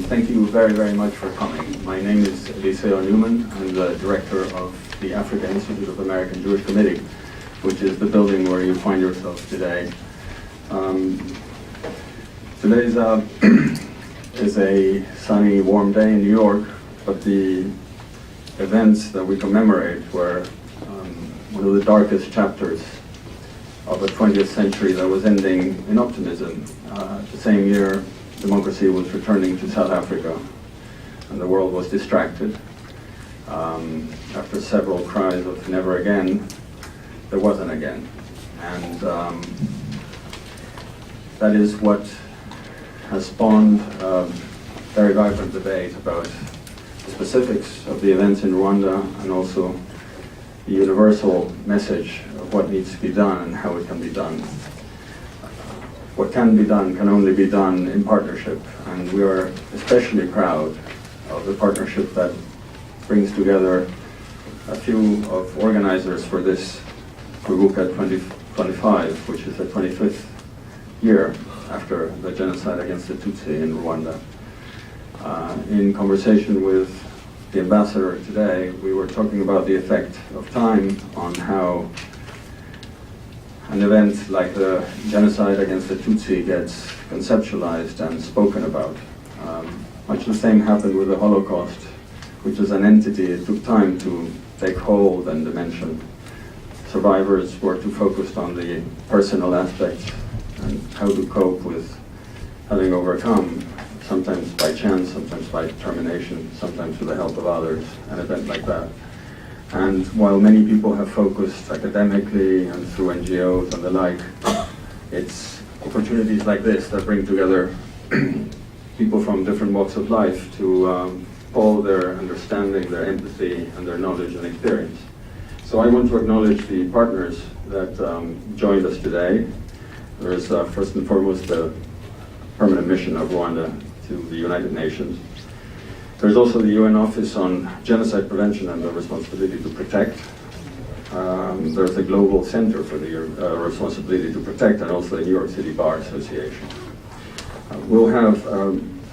thank you very, very much for coming. My name is Eliseo Newman. I'm the director of the Africa Institute of American Jewish Committee, which is the building where you find yourselves today. Today is a sunny, warm day in New York, but the events that we commemorate were one of the darkest chapters of a 20th century that was ending in optimism. The same year, democracy was returning to South Africa, and the world was distracted. After several cries of never again, there was an again. And that is what has spawned a very vibrant debate about the specifics of the events in Rwanda, and also the universal message of what needs to be done and how it can be done. What can be done can only be done in partnership, and we are especially proud of the partnership that brings together a few of organizers for this Kwibuka 2025, which is the 25th year after the genocide against the Tutsi in Rwanda. In conversation with the ambassador today, we were talking about the effect of time on how an event like the genocide against the Tutsi gets conceptualized and spoken about. Much the same happened with the Holocaust, which is an entity it took time to take hold and dimension. Survivors were too focused on the personal aspects and how to cope with having overcome, sometimes by chance, sometimes by determination, sometimes with the help of others, an event like that. And while many people have focused academically and through NGOs and the like, it's opportunities like this that bring together people from different walks of life to pull their understanding, their empathy, and their knowledge and experience. So I want to acknowledge the partners that joined us today. There is first and foremost the permanent mission of Rwanda to the United Nations. There's also the UN Office on Genocide Prevention and the Responsibility to Protect. There's the Global Center for the Responsibility to Protect, and also the New York City Bar Association. We'll have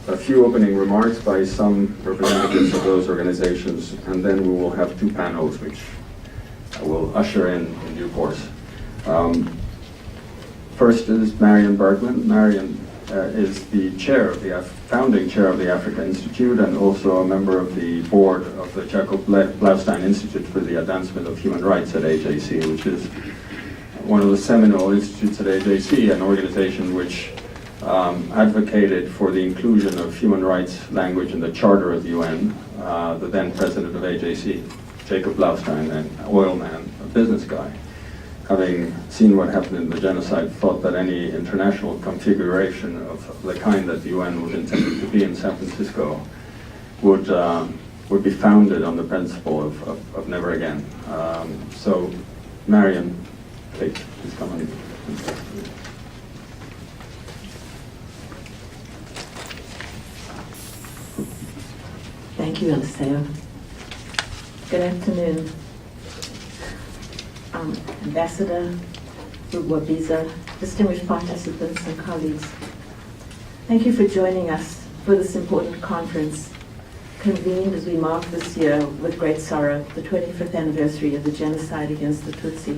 a few opening remarks by some representatives of those organizations, and then we will have two panels which I will usher in due course. First is Marion Bergman. Marion is the chair of the founding chair of the Africa Institute, and also a member of the board of the Jacob Blaustein Institute for the Advancement of Human Rights at AJC, which is one of the seminal institutes at AJC, an organization which advocated for the inclusion of human rights language in the Charter of the UN. The then president of AJC, Jacob Blaustein, an oil man, a business guy, having seen what happened in the genocide, thought that any international configuration of the kind that the UN was intended to be in San Francisco would be founded on the principle of never again. So, Marion, please come on. Thank you, Eliseo. Good afternoon. Ambassador Rugwabiza, distinguished participants and colleagues. Thank you for joining us for this important conference, convened as we mark this year with great sorrow the 25th anniversary of the genocide against the Tutsi,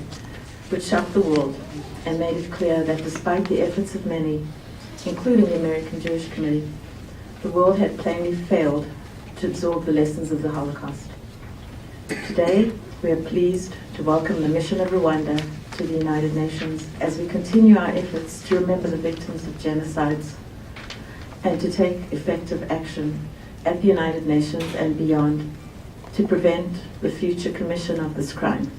which shocked the world and made it clear that despite the efforts of many, including the American Jewish Committee, the world had plainly failed to absorb the lessons of the Holocaust. Today, we are pleased to welcome the mission of Rwanda to the United Nations as we continue our efforts to remember the victims of genocides and to take effective action at the United Nations and beyond to prevent the future commission of this crime.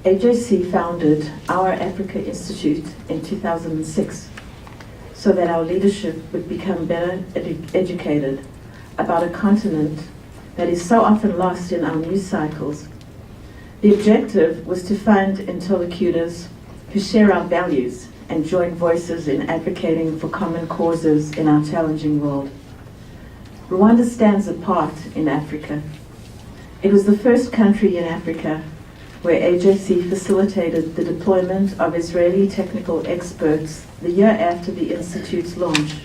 AJC founded our Africa Institute in 2006 so that our leadership would become better educated about a continent that is so often lost in our news cycles. The objective was to find interlocutors who share our values and join voices in advocating for common causes in our challenging world. Rwanda stands apart in Africa. It was the first country in Africa where AJC facilitated the deployment of Israeli technical experts the year after the Institute's launch.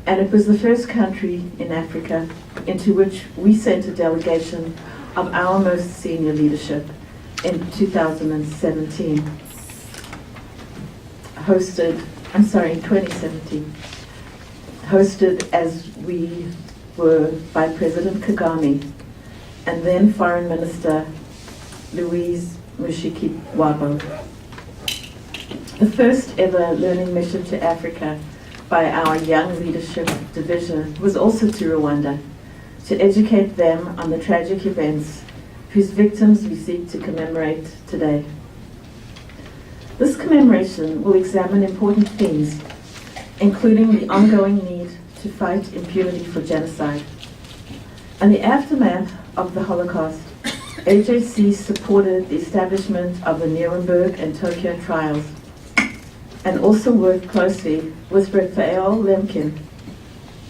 and it was the first country in Africa into which we sent a delegation of our most senior leadership in 2017. 2017. Hosted as we were by President Kagame and then Foreign Minister Louise Mushikiwabo. The first ever learning mission to Africa by our Young Leadership Division was also to Rwanda, to educate them on the tragic events whose victims we seek to commemorate today. This commemoration will examine important themes, including the ongoing need to fight impunity for genocide. In the aftermath of the Holocaust, AJC supported the establishment of the Nuremberg and Tokyo trials, and also worked closely with Raphael Lemkin,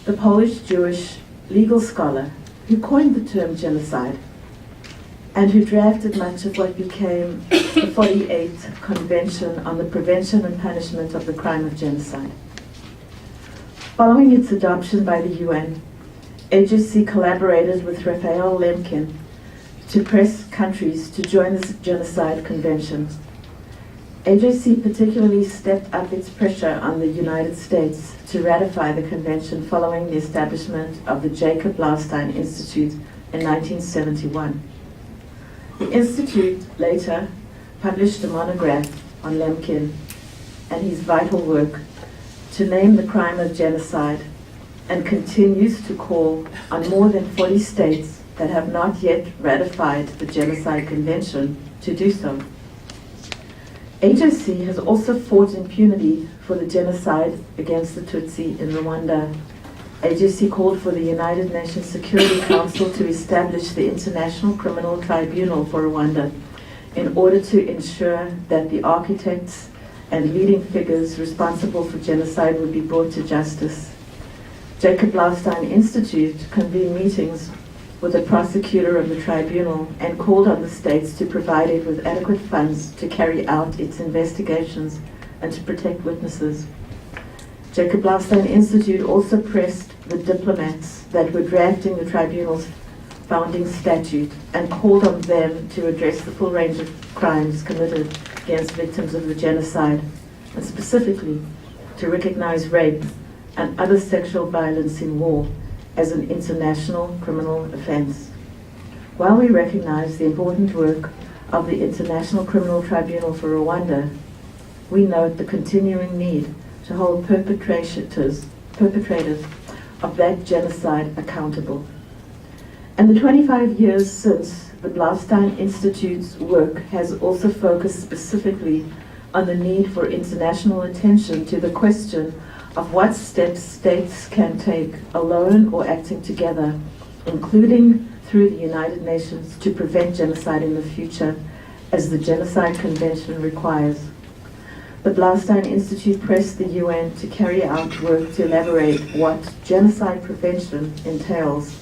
the Polish Jewish legal scholar who coined the term genocide and who drafted much of what became the 48th Convention on the Prevention and Punishment of the Crime of Genocide. Following its adoption by the UN, AJC collaborated with Raphael Lemkin to press countries to join the Genocide Convention. AJC particularly stepped up its pressure on the United States to ratify the convention following the establishment of the Jacob Blaustein Institute in 1971. The Institute later published a monograph on Lemkin and his vital work to name the crime of genocide, and continues to call on more than 40 states that have not yet ratified the Genocide Convention to do so. AJC has also fought impunity for the genocide against the Tutsi in Rwanda. AJC called for the United Nations Security Council to establish the International Criminal Tribunal for Rwanda in order to ensure that the architects and leading figures responsible for genocide would be brought to justice. Jacob Blaustein Institute convened meetings with the prosecutor of the tribunal and called on the states to provide it with adequate funds to carry out its investigations and to protect witnesses. Jacob Blaustein Institute also pressed the diplomats that were drafting the tribunal's founding statute and called on them to address the full range of crimes committed against victims of the genocide, and specifically to recognize rape and other sexual violence in war as an international criminal offense. While we recognize the important work of the International Criminal Tribunal for Rwanda, we note the continuing need to hold perpetrators of that genocide accountable. And the 25 years since the Blaustein Institute's work has also focused specifically on the need for international attention to the question of what steps states can take alone or acting together, including through the United Nations, to prevent genocide in the future, as the Genocide Convention requires. The Blaustein Institute pressed the UN to carry out work to elaborate what genocide prevention entails,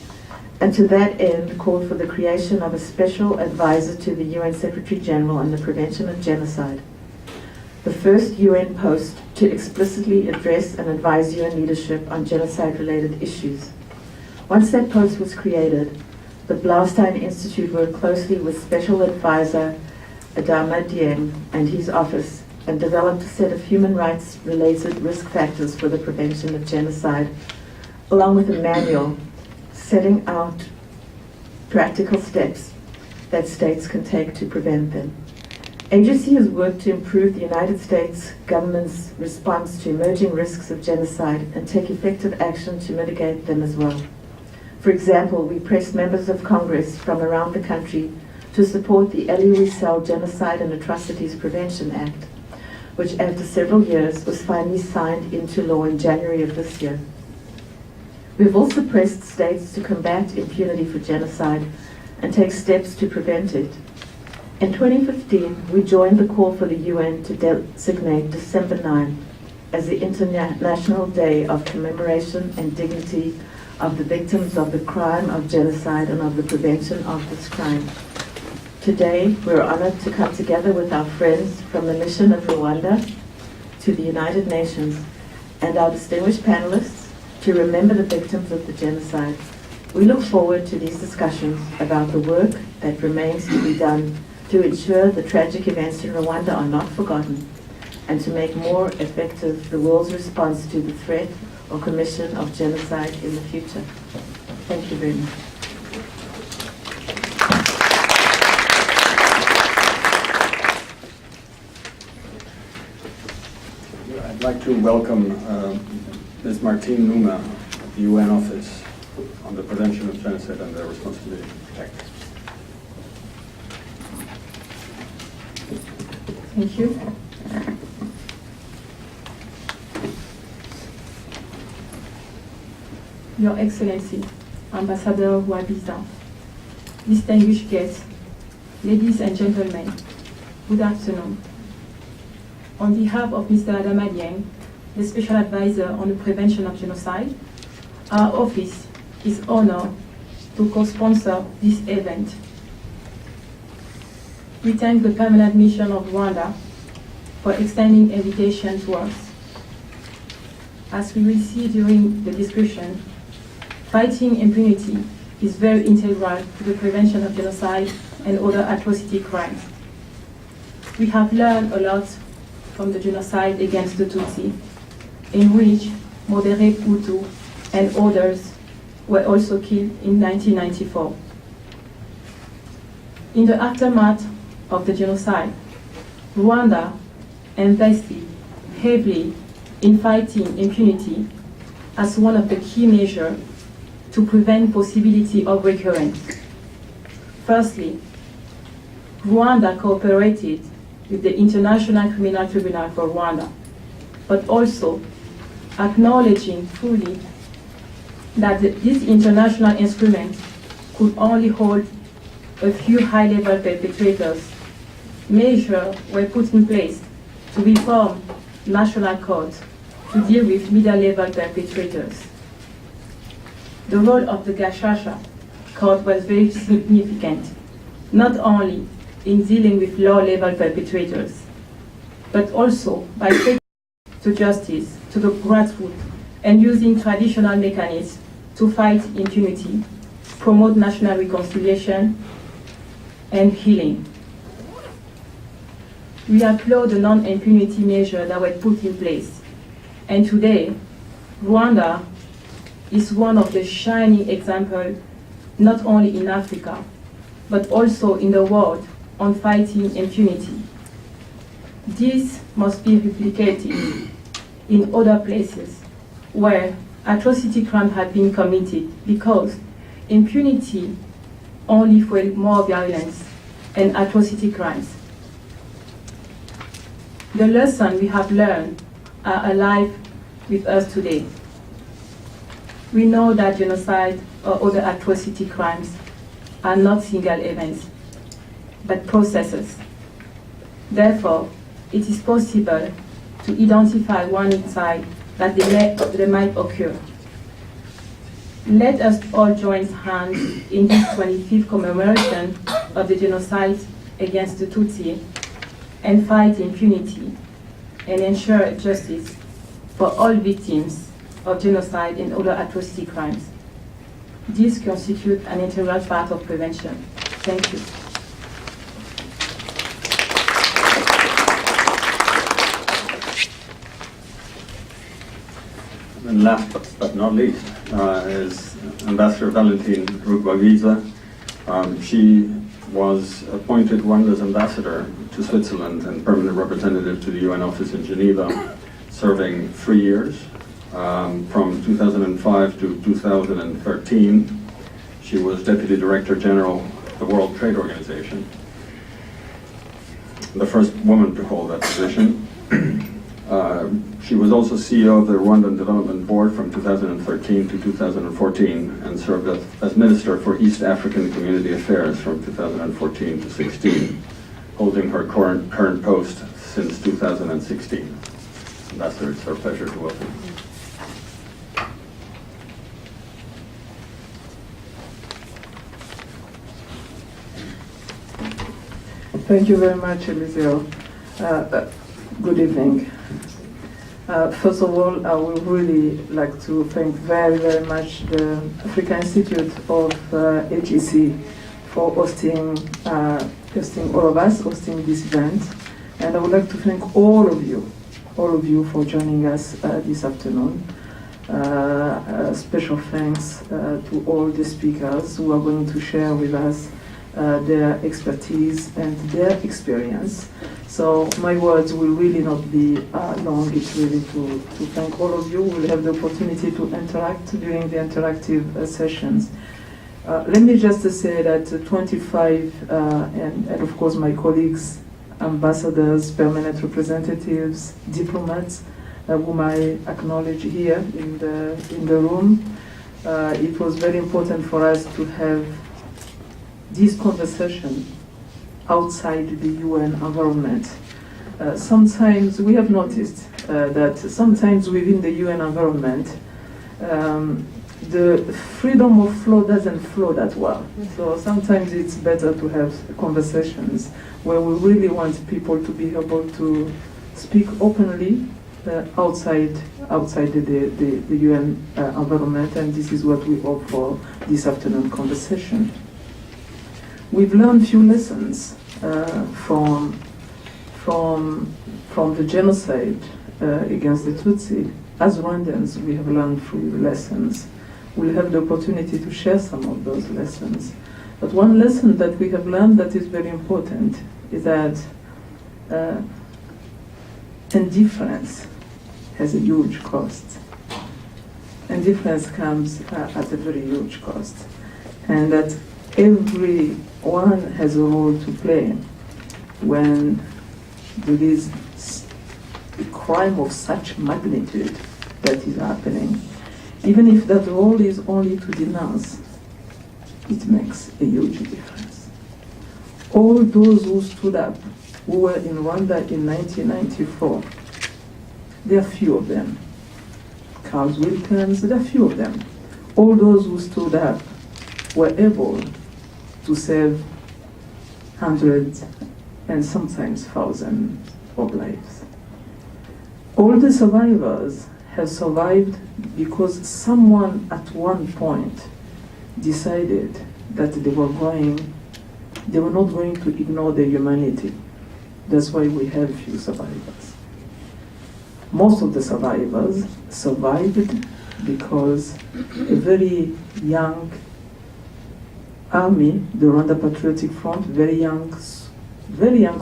and to that end called for the creation of a special advisor to the UN Secretary General on the prevention of genocide, the first UN post to explicitly address and advise UN leadership on genocide-related issues. Once that post was created, the Blaustein Institute worked closely with Special Advisor Adama Dieng and his office and developed a set of human rights-related risk factors for the prevention of genocide, along with a manual setting out practical steps that states can take to prevent them. AJC has worked to improve the United States government's response to emerging risks of genocide and take effective action to mitigate them as well. For example, we pressed members of Congress from around the country to support the Elie Wiesel Genocide and Atrocities Prevention Act, which after several years was finally signed into law in January of this year. We've also pressed states to combat impunity for genocide and take steps to prevent it. In 2015, we joined the call for the UN to designate December 9 as the International Day of Commemoration and Dignity of the Victims of the Crime of Genocide and of the Prevention of this crime. Today, we're honored to come together with our friends from the Mission of Rwanda to the United Nations and our distinguished panelists to remember the victims of the genocide. We look forward to these discussions about the work that remains to be done to ensure the tragic events in Rwanda are not forgotten and to make more effective the world's response to the threat or commission of genocide in the future. Thank you very much. I'd like to welcome Ms. Martine Numa of the UN Office on the Prevention of Genocide and their Responsibility to Protect. Thank you. Your Excellency, Ambassador Wabiza, distinguished guests, ladies and gentlemen, good afternoon. On behalf of Mr. Adama Dieng, the Special Advisor on the Prevention of Genocide, our office is honored to co-sponsor this event. We thank the Permanent Mission of Rwanda for extending invitation to us. As we will see during the discussion, fighting impunity is very integral to the prevention of genocide and other atrocity crimes. We have learned a lot from the genocide against the Tutsi, in which moderate Hutu and others were also killed in 1994. In the aftermath of the genocide, Rwanda invested heavily in fighting impunity as one of the key measures to prevent possibility of recurrence. Firstly, Rwanda cooperated with the International Criminal Tribunal for Rwanda, but also acknowledging fully that this international instrument could only hold a few high-level perpetrators. Measures were put in place to reform national courts to deal with middle-level perpetrators. The role of the Gashasha court was very significant, not only in dealing with low-level perpetrators, but also by taking to justice to the grassroots and using traditional mechanisms to fight impunity, promote national reconciliation, and healing. We applaud the non-impunity measures that were put in place, and today, Rwanda is one of the shining examples, not only in Africa, but also in the world on fighting impunity. This must be replicated in other places where atrocity crimes have been committed, because impunity only fuels more violence and atrocity crimes. The lessons we have learned are alive with us today. We know that genocide or other atrocity crimes are not single events, but processes. Therefore, it is possible to identify one insight that they might occur. Let us all join hands in this 25th commemoration of the genocide against the Tutsi and fight impunity and ensure justice for all victims of genocide and other atrocity crimes. This constitutes an integral part of prevention. Thank you. And last but not least is Ambassador Valentine Rugwabiza. She was appointed Rwanda's ambassador to Switzerland and permanent representative to the UN office in Geneva, serving 3 years. From 2005 to 2013, she was Deputy Director General of the World Trade Organization, the first woman to hold that position. She was also CEO of the Rwandan Development Board from 2013 to 2014 and served as Minister for East African Community Affairs from 2014 to 16, holding her current post since 2016. Ambassador, it's our pleasure to welcome you. Thank you very much, Eliseo. Good evening. First of all, I would really like to thank very, very much the African Institute of HEC for hosting all of us, hosting this event. And I would like to thank all of you for joining us this afternoon. Special thanks to all the speakers who are going to share with us their expertise and their experience. So my words will really not be long. It's really to thank all of you. We'll have the opportunity to interact during the interactive sessions. Let me just say that 25, and of course my colleagues, ambassadors, permanent representatives, diplomats, whom I acknowledge here in the room, it was very important for us to have this conversation outside the UN environment. Sometimes we have noticed that sometimes within the UN environment, the freedom of flow doesn't flow that well. So sometimes it's better to have conversations where we really want people to be able to speak openly outside the UN environment, and this is what we hope for this afternoon conversation. We've learned few lessons from the genocide against the Tutsi. As Rwandans, we have learned few lessons. We'll have the opportunity to share some of those lessons. But one lesson that we have learned that is very important is that indifference has a huge cost. Indifference comes at a very huge cost. And that everyone has a role to play when there is a crime of such magnitude that is happening. Even if that role is only to denounce, it makes a huge difference. All those who stood up, who were in Rwanda in 1994, there are few of them. Carl Wilkins, there are few of them. All those who stood up were able to save hundreds and sometimes thousands of lives. All the survivors have survived because someone at one point decided that they were not going to ignore their humanity. That's why we have few survivors. Most of the survivors survived because a very young army, the Rwanda Patriotic Front, very young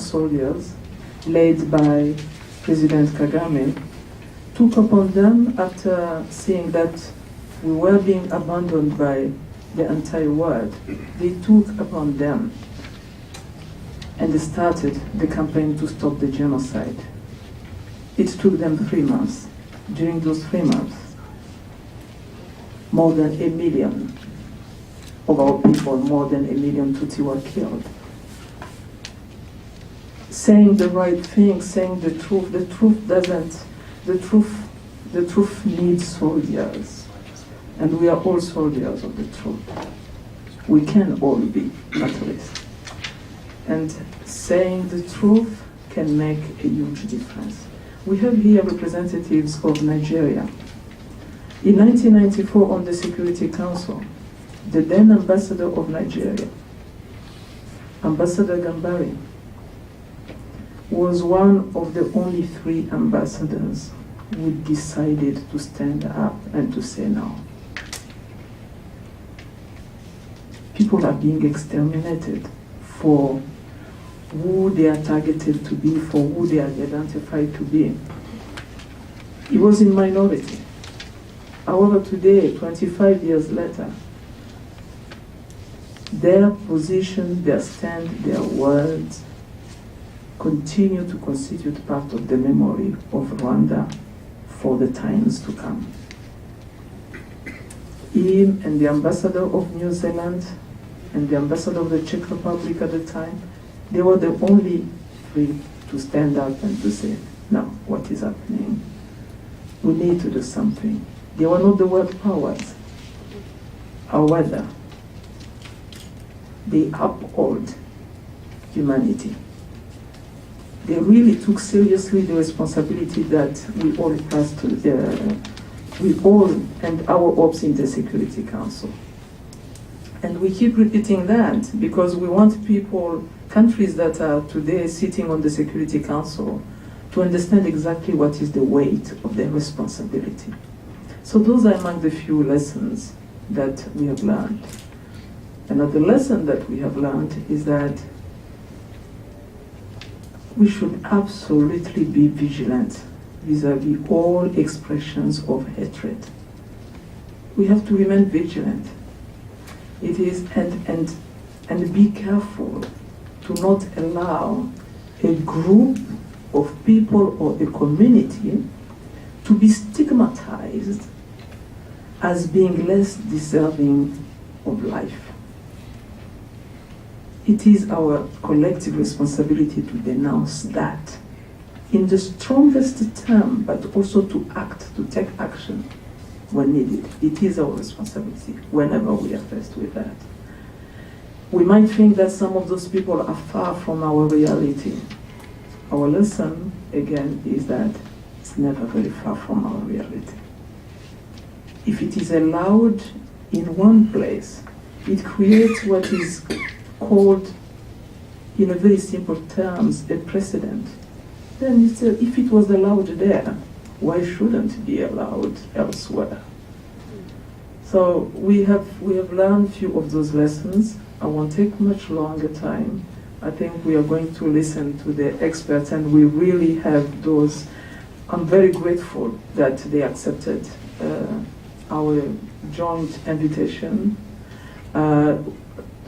soldiers, led by President Kagame, took upon them after seeing that we were being abandoned by the entire world. They took upon them and they started the campaign to stop the genocide. It took them 3 months. During those 3 months, more than 1 million of our people, more than 1 million Tutsi were killed. Saying the right thing, saying the truth needs soldiers. And we are all soldiers of the truth. We can all be, at least. And saying the truth can make a huge difference. We have here representatives of Nigeria. In 1994, on the Security Council, the then ambassador of Nigeria, Ambassador Gambari, was one of the only 3 ambassadors who decided to stand up and to say no. People are being exterminated for who they are targeted to be, for who they are identified to be. He was in minority. However, today, 25 years later, their position, their stand, their words continue to constitute part of the memory of Rwanda for the times to come. Him and the ambassador of New Zealand and the ambassador of the Czech Republic at the time, they were the only 3 to stand up and to say, no, what is happening? We need to do something. They were not the world powers. However, they uphold humanity. they really took seriously the responsibility that we all passed to we all and our hopes in the Security Council. And we keep repeating that because we want people, countries that are today sitting on the Security Council, to understand exactly what is the weight of their responsibility. So those are among the few lessons that we have learned. Another lesson that we have learned is that we should absolutely be vigilant vis-à-vis all expressions of hatred. We have to remain vigilant. It is and be careful to not allow a group of people or a community to be stigmatized as being less deserving of life. It is our collective responsibility to denounce that in the strongest term, but also to act, to take action when needed. It is our responsibility whenever we are faced with that. We might think that some of those people are far from our reality. Our lesson, again, is that it's never very far from our reality. If it is allowed in one place, it creates what is called, in a very simple terms, a precedent. Then if it was allowed there, why shouldn't it be allowed elsewhere? So we have learned a few of those lessons. I won't take much longer time. I think we are going to listen to the experts, and we really have those. I'm very grateful that they accepted our joint invitation.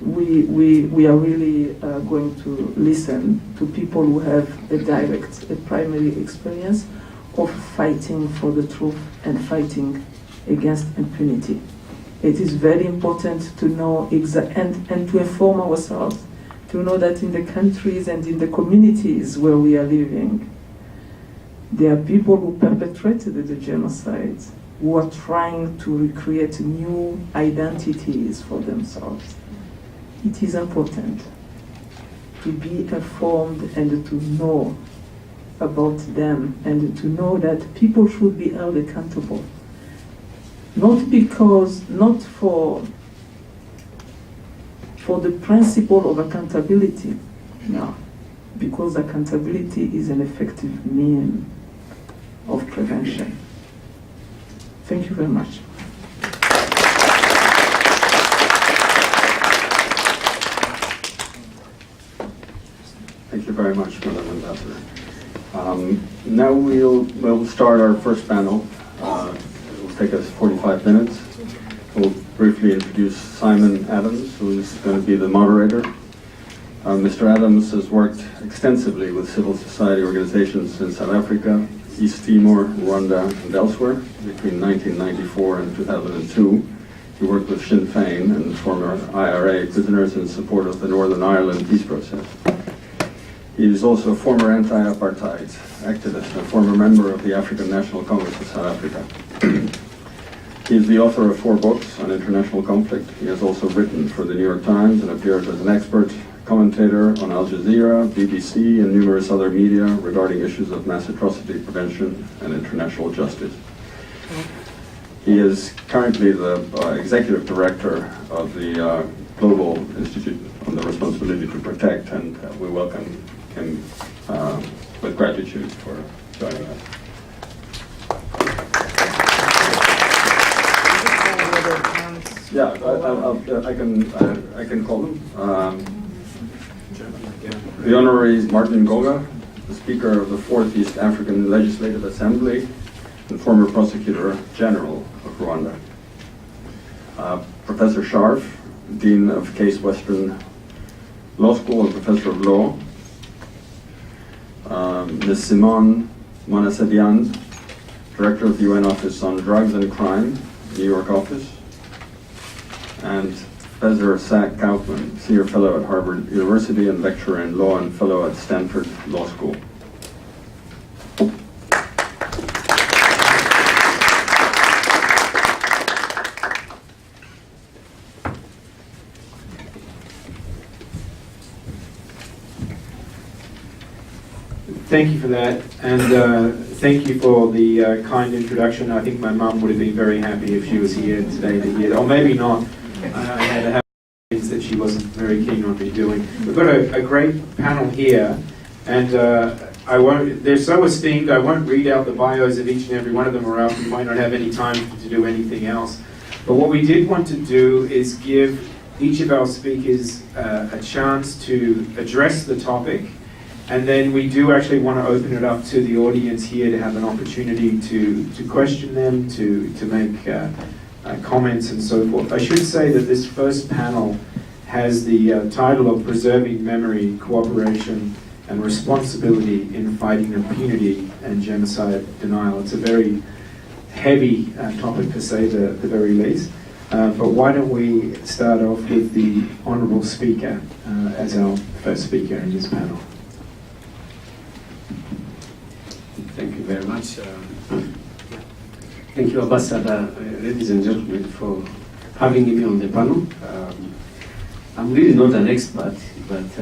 We are really going to listen to people who have a primary experience of fighting for the truth and fighting against impunity. It is very important to know and to inform ourselves, to know that in the countries and in the communities where we are living, there are people who perpetrated the genocides, who are trying to recreate new identities for themselves. It is important to be informed and to know about them, and to know that people should be held accountable. Not for the principle of accountability, no, because accountability is an effective means of prevention. Thank you very much. Thank you very much, Madam Ambassador. Now we'll start our first panel. It will take us 45 minutes. We'll briefly introduce Simon Adams, who is going to be the moderator. Mr. Adams has worked extensively with civil society organizations in South Africa, East Timor, Rwanda, and elsewhere between 1994 and 2002. He worked with Sinn Féin and former IRA prisoners in support of the Northern Ireland peace process. He is also a former anti-apartheid activist and a former member of the African National Congress of South Africa. He is the author of 4 books on international conflict. He has also written for the New York Times and appears as an expert commentator on Al Jazeera, BBC, and numerous other media regarding issues of mass atrocity prevention and international justice. He is currently the executive director of the Global Institute on the Responsibility to Protect, and we welcome him with gratitude for joining us. Yeah, I can call them. The Honorary Martin Goga, the Speaker of the 4th East African Legislative Assembly and former Prosecutor General of Rwanda. Professor Scharf, Dean of Case Western Law School and Professor of Law. Ms. Simone Monasadian, Director of the UN Office on Drugs and Crime, New York office. And Professor Zach Kaufman, Senior Fellow at Harvard University and Lecturer in Law and Fellow at Stanford Law School. thank you for that, and thank you for the kind introduction. I think my mum would have been very happy if she was here today to hear, or maybe not. I had to have things that she wasn't very keen on me doing. We've got a great panel here, and they're so esteemed, I won't read out the bios of each and every one of them, or else we might not have any time to do anything else. But what we did want to do is give each of our speakers a chance to address the topic, and then we do actually want to open it up to the audience here to have an opportunity to question them, to make comments and so forth. I should say that this first panel has the title of Preserving Memory, Cooperation and Responsibility in Fighting Impunity and Genocide Denial. It's a very heavy topic, to say the very least. But why don't we start off with the Honourable Speaker as our first speaker in this panel. Thank you very much. Thank you, Ambassador, ladies and gentlemen, for having me on the panel. I'm really not an expert, but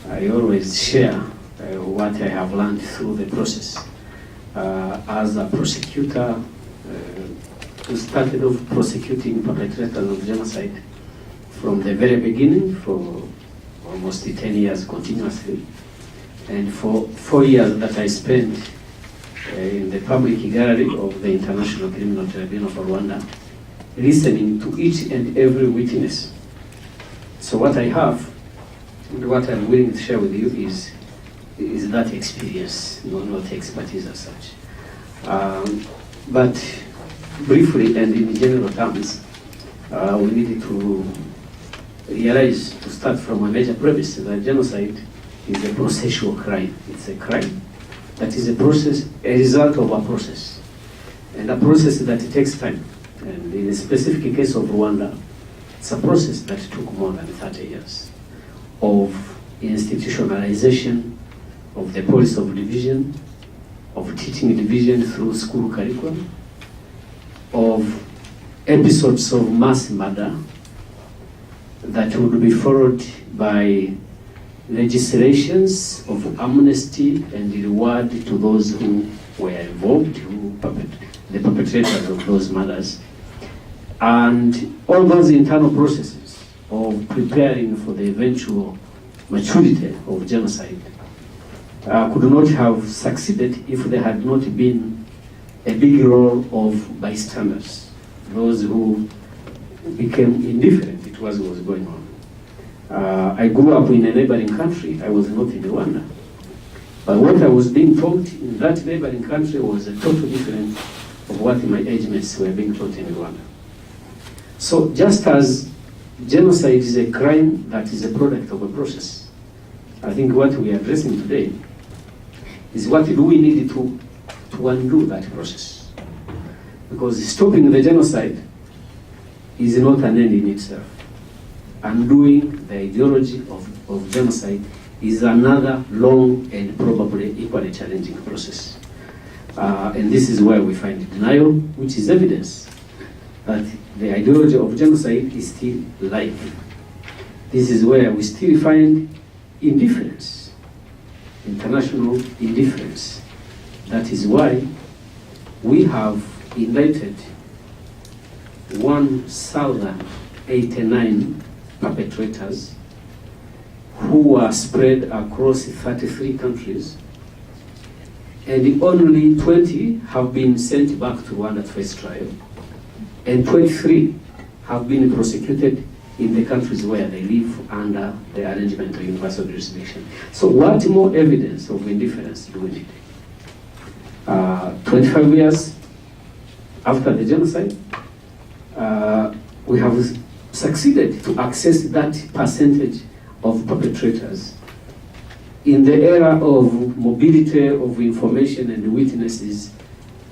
I always share what I have learned through the process. As a prosecutor, who started off prosecuting perpetrators of genocide from the very beginning for almost 10 years continuously. And for 4 years that I spent in the public gallery of the International Criminal Tribunal for Rwanda, listening to each and every witness. So what I have, and what I'm willing to share with you is that experience, not expertise as such. But briefly and in general terms, we need to realize, to start from a major premise, that genocide is a processual crime. It's a crime that is a result of a process, and a process that takes time. And in the specific case of Rwanda, it's a process that took more than 30 years of institutionalization of the policy of division, of teaching division through school curriculum, of episodes of mass murder that would be followed by legislations of amnesty and reward to those who were involved, the perpetrators of those murders, and all those internal processes of preparing for the eventual maturity of genocide could not have succeeded if there had not been a big role of bystanders, those who became indifferent to what was going on. I grew up in a neighboring country. I was not in Rwanda. But what I was being taught in that neighboring country was totally different of what my age mates were being taught in Rwanda. So just as genocide is a crime that is a product of a process, I think what we are addressing today is what do we need to undo that process. Because stopping the genocide is not an end in itself. Undoing the ideology of genocide is another long and probably equally challenging process. And this is where we find denial, which is evidence that the ideology of genocide is still alive. This is where we still find indifference, international indifference. That is why we have indicted 1,089 perpetrators who were spread across 33 countries, and only 20 have been sent back to Rwanda to face trial, and 23 have been prosecuted in the countries where they live under the arrangement of universal jurisdiction. So what more evidence of indifference do we need? 25 years after the genocide, we have succeeded to access that percentage of perpetrators in the era of mobility of information and witnesses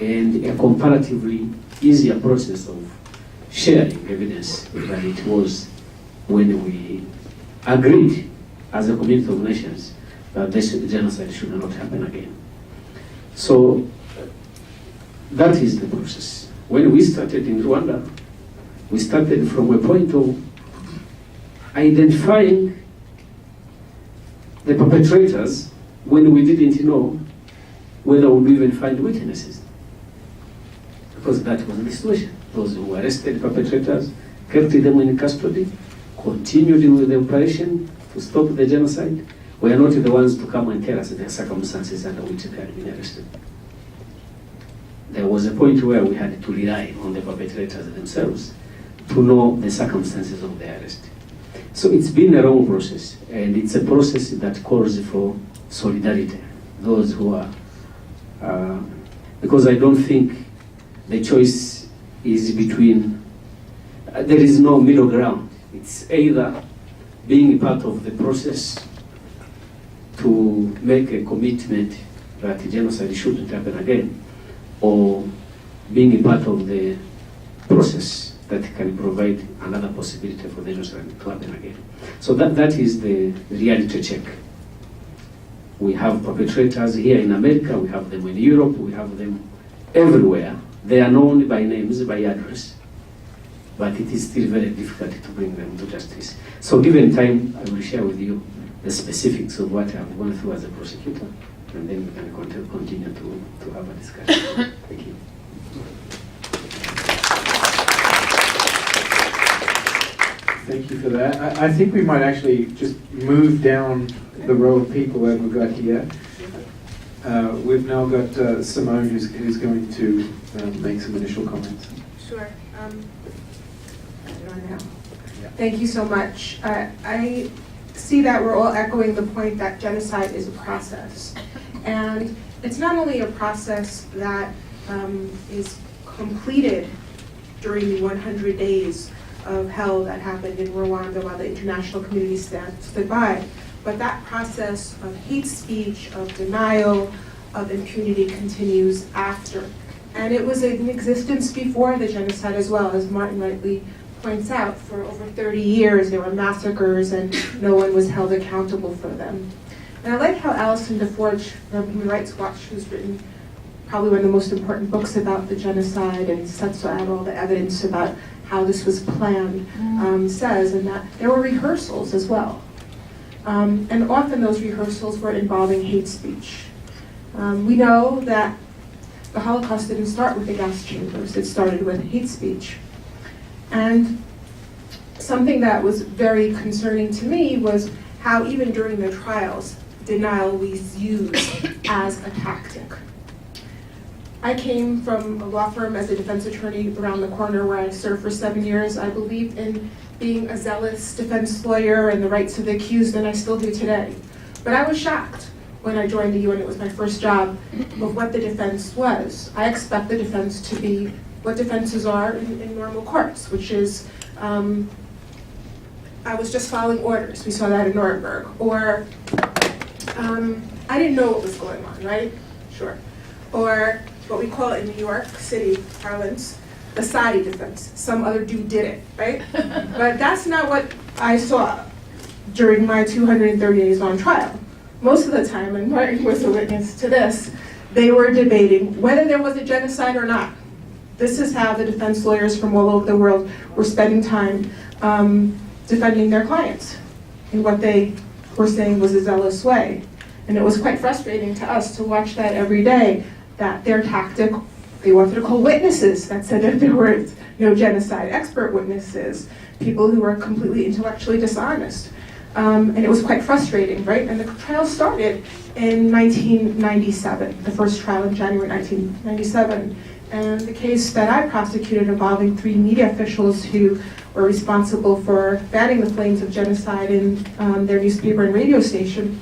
and a comparatively easier process of sharing evidence than it was when we agreed as a community of nations that this genocide should not happen again. So that is the process. When we started in Rwanda, we started from a point of identifying the perpetrators when we didn't know whether we would even find witnesses. Because that was the situation. Those who arrested perpetrators, kept them in custody, continued with the operation to stop the genocide, were not the ones to come and tell us the circumstances under which they had been arrested. There was a point where we had to rely on the perpetrators themselves to know the circumstances of the arrest. So it's been a long process, and it's a process that calls for solidarity. Those who are, because I don't think the choice is between, there is no middle ground. It's either being part of the process to make a commitment that genocide shouldn't happen again, or being a part of the process that can provide another possibility for the genocide to happen again. So that is the reality check. We have perpetrators here in America, we have them in Europe, we have them everywhere. They are known by names, by address, but it is still very difficult to bring them to justice. So given time, I will share with you the specifics of what I've gone through as a prosecutor, and then we can continue to have a discussion. Thank you. Thank you for that. I think we might actually just move down the row of people that we've got here. We've now got Simone who's going to make some initial comments. Sure. Thank you so much. I see that we're all echoing the point that genocide is a process. And it's not only a process that is completed during the 100 days of hell that happened in Rwanda while the international community stood by, but that process of hate speech, of denial, of impunity continues after. And it was in existence before the genocide as well, as Martin rightly points out. For over 30 years there were massacres and no one was held accountable for them. And I like how Alison DeForge from Human Rights Watch, who's written probably one of the most important books about the genocide and sets out all the evidence about how this was planned, says, and that there were rehearsals as well. And often those rehearsals were involving hate speech. We know that the Holocaust didn't start with the gas chambers, it started with hate speech. And something that was very concerning to me was how even during the trials, denial was used as a tactic. I came from a law firm as a defense attorney around the corner where I served for 7 years. I believed in being a zealous defense lawyer and the rights of the accused, and I still do today. But I was shocked when I joined the UN, it was my first job, of what the defense was. I expect the defense to be what defenses are in normal courts, which is, I was just following orders. We saw that in Nuremberg. Or, I didn't know what was going on, right? Sure. Or what we call it in New York City parlance, the Saudi defense. Some other dude did it, right? But that's not what I saw during my 230 days on trial. Most of the time, and Martin was a witness to this, they were debating whether there was a genocide or not. This is how the defense lawyers from all over the world were spending time defending their clients in what they were saying was a zealous way. And it was quite frustrating to us to watch that every day, that their tactic, they wanted to call witnesses that said that there were no genocide, expert witnesses, people who were completely intellectually dishonest. And it was quite frustrating, right? And the trial started in 1997, the first trial in January 1997. And the case that I prosecuted involving 3 media officials who were responsible for fanning the flames of genocide in their newspaper and radio station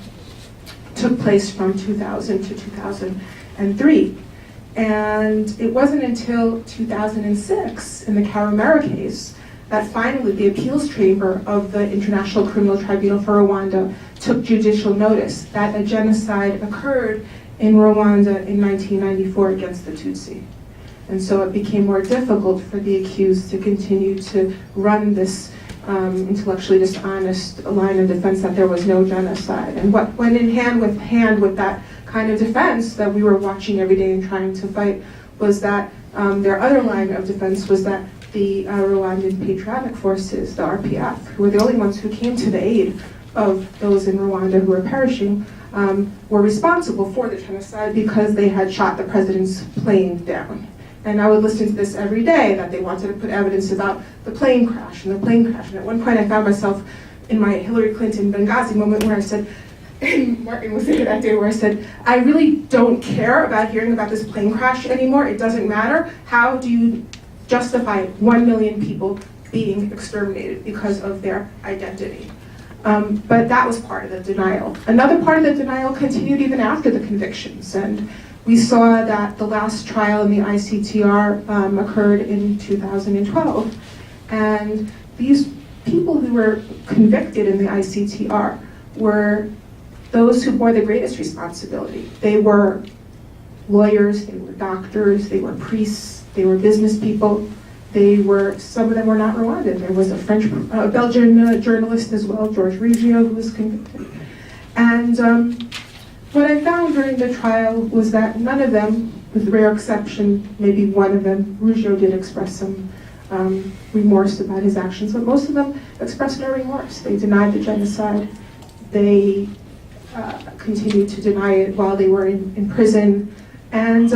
took place from 2000 to 2003. And it wasn't until 2006, in the Karumera case, that finally the appeals chamber of the International Criminal Tribunal for Rwanda took judicial notice that a genocide occurred in Rwanda in 1994 against the Tutsi. And so it became more difficult for the accused to continue to run this intellectually dishonest line of defense that there was no genocide. And what went in hand with that kind of defense that we were watching every day and trying to fight was that their other line of defense was that the Rwandan Patriotic Forces, the RPF, who were the only ones who came to the aid of those in Rwanda who were perishing, were responsible for the genocide because they had shot the president's plane down. And I would listen to this every day, that they wanted to put evidence about the plane crash and the plane crash. And at one point I found myself in my Hillary Clinton Benghazi moment where I said, and Martin was there that day, where I said, I really don't care about hearing about this plane crash anymore. It doesn't matter. How do you justify 1 million people being exterminated because of their identity? But that was part of the denial. Another part of the denial continued even after the convictions. And we saw that the last trial in the ICTR occurred in 2012. And these people who were convicted in the ICTR were those who bore the greatest responsibility. They were lawyers, they were doctors, they were priests, they were business people. Some of them were not Rwandan. There was a Belgian journalist as well, George Ruggiero, who was convicted. And what I found during the trial was that none of them, with rare exception, maybe one of them, Ruggiero did express some remorse about his actions, but most of them expressed no remorse. They denied the genocide. They continued to deny it while they were in prison. And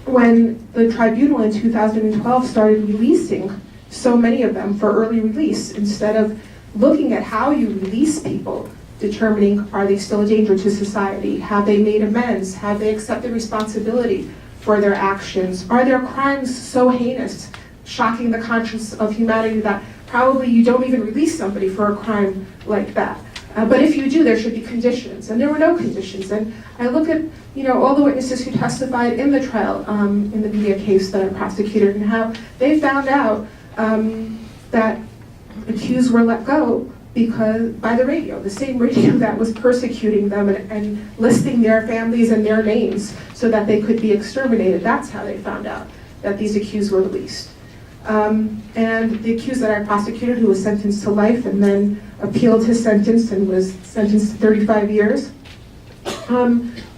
when the tribunal in 2012 started releasing so many of them for early release, instead of looking at how you release people, determining are they still a danger to society, have they made amends, have they accepted responsibility for their actions, are their crimes so heinous, shocking the conscience of humanity that probably you don't even release somebody for a crime like that. But if you do, there should be conditions, and there were no conditions. And I look at, all the witnesses who testified in the trial, in the media case that I prosecuted, and how they found out that accused were let go by the radio, the same radio that was persecuting them and listing their families and their names so that they could be exterminated. That's how they found out that these accused were released. And the accused that I prosecuted, who was sentenced to life and then appealed his sentence and was sentenced to 35 years,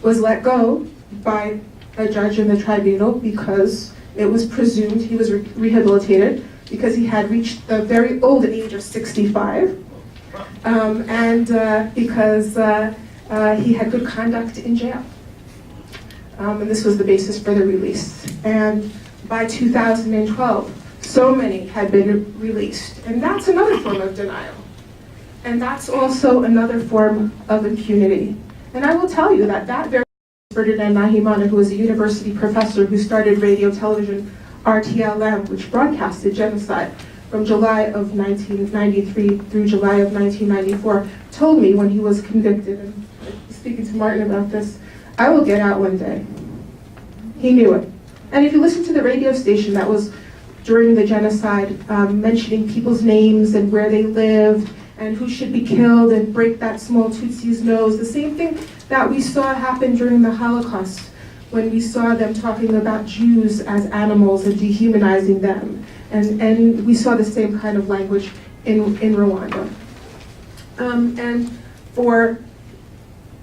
was let go by a judge in the tribunal because it was presumed he was rehabilitated because he had reached the very old age of 65, and because he had good conduct in jail. And this was the basis for the release. And by 2012, so many had been released. And that's another form of denial. And that's also another form of impunity. And I will tell you that very Ferdinand Nahimana, who was a university professor who started radio television RTLM, which broadcasted genocide from July of 1993 through July of 1994, told me when he was convicted, and speaking to Martin about this, I will get out one day. He knew it. And if you listen to the radio station that was during the genocide, mentioning people's names and where they lived and who should be killed and break that small Tutsi's nose, the same thing that we saw happen during the Holocaust when we saw them talking about Jews as animals and dehumanizing them. And we saw the same kind of language in Rwanda. And for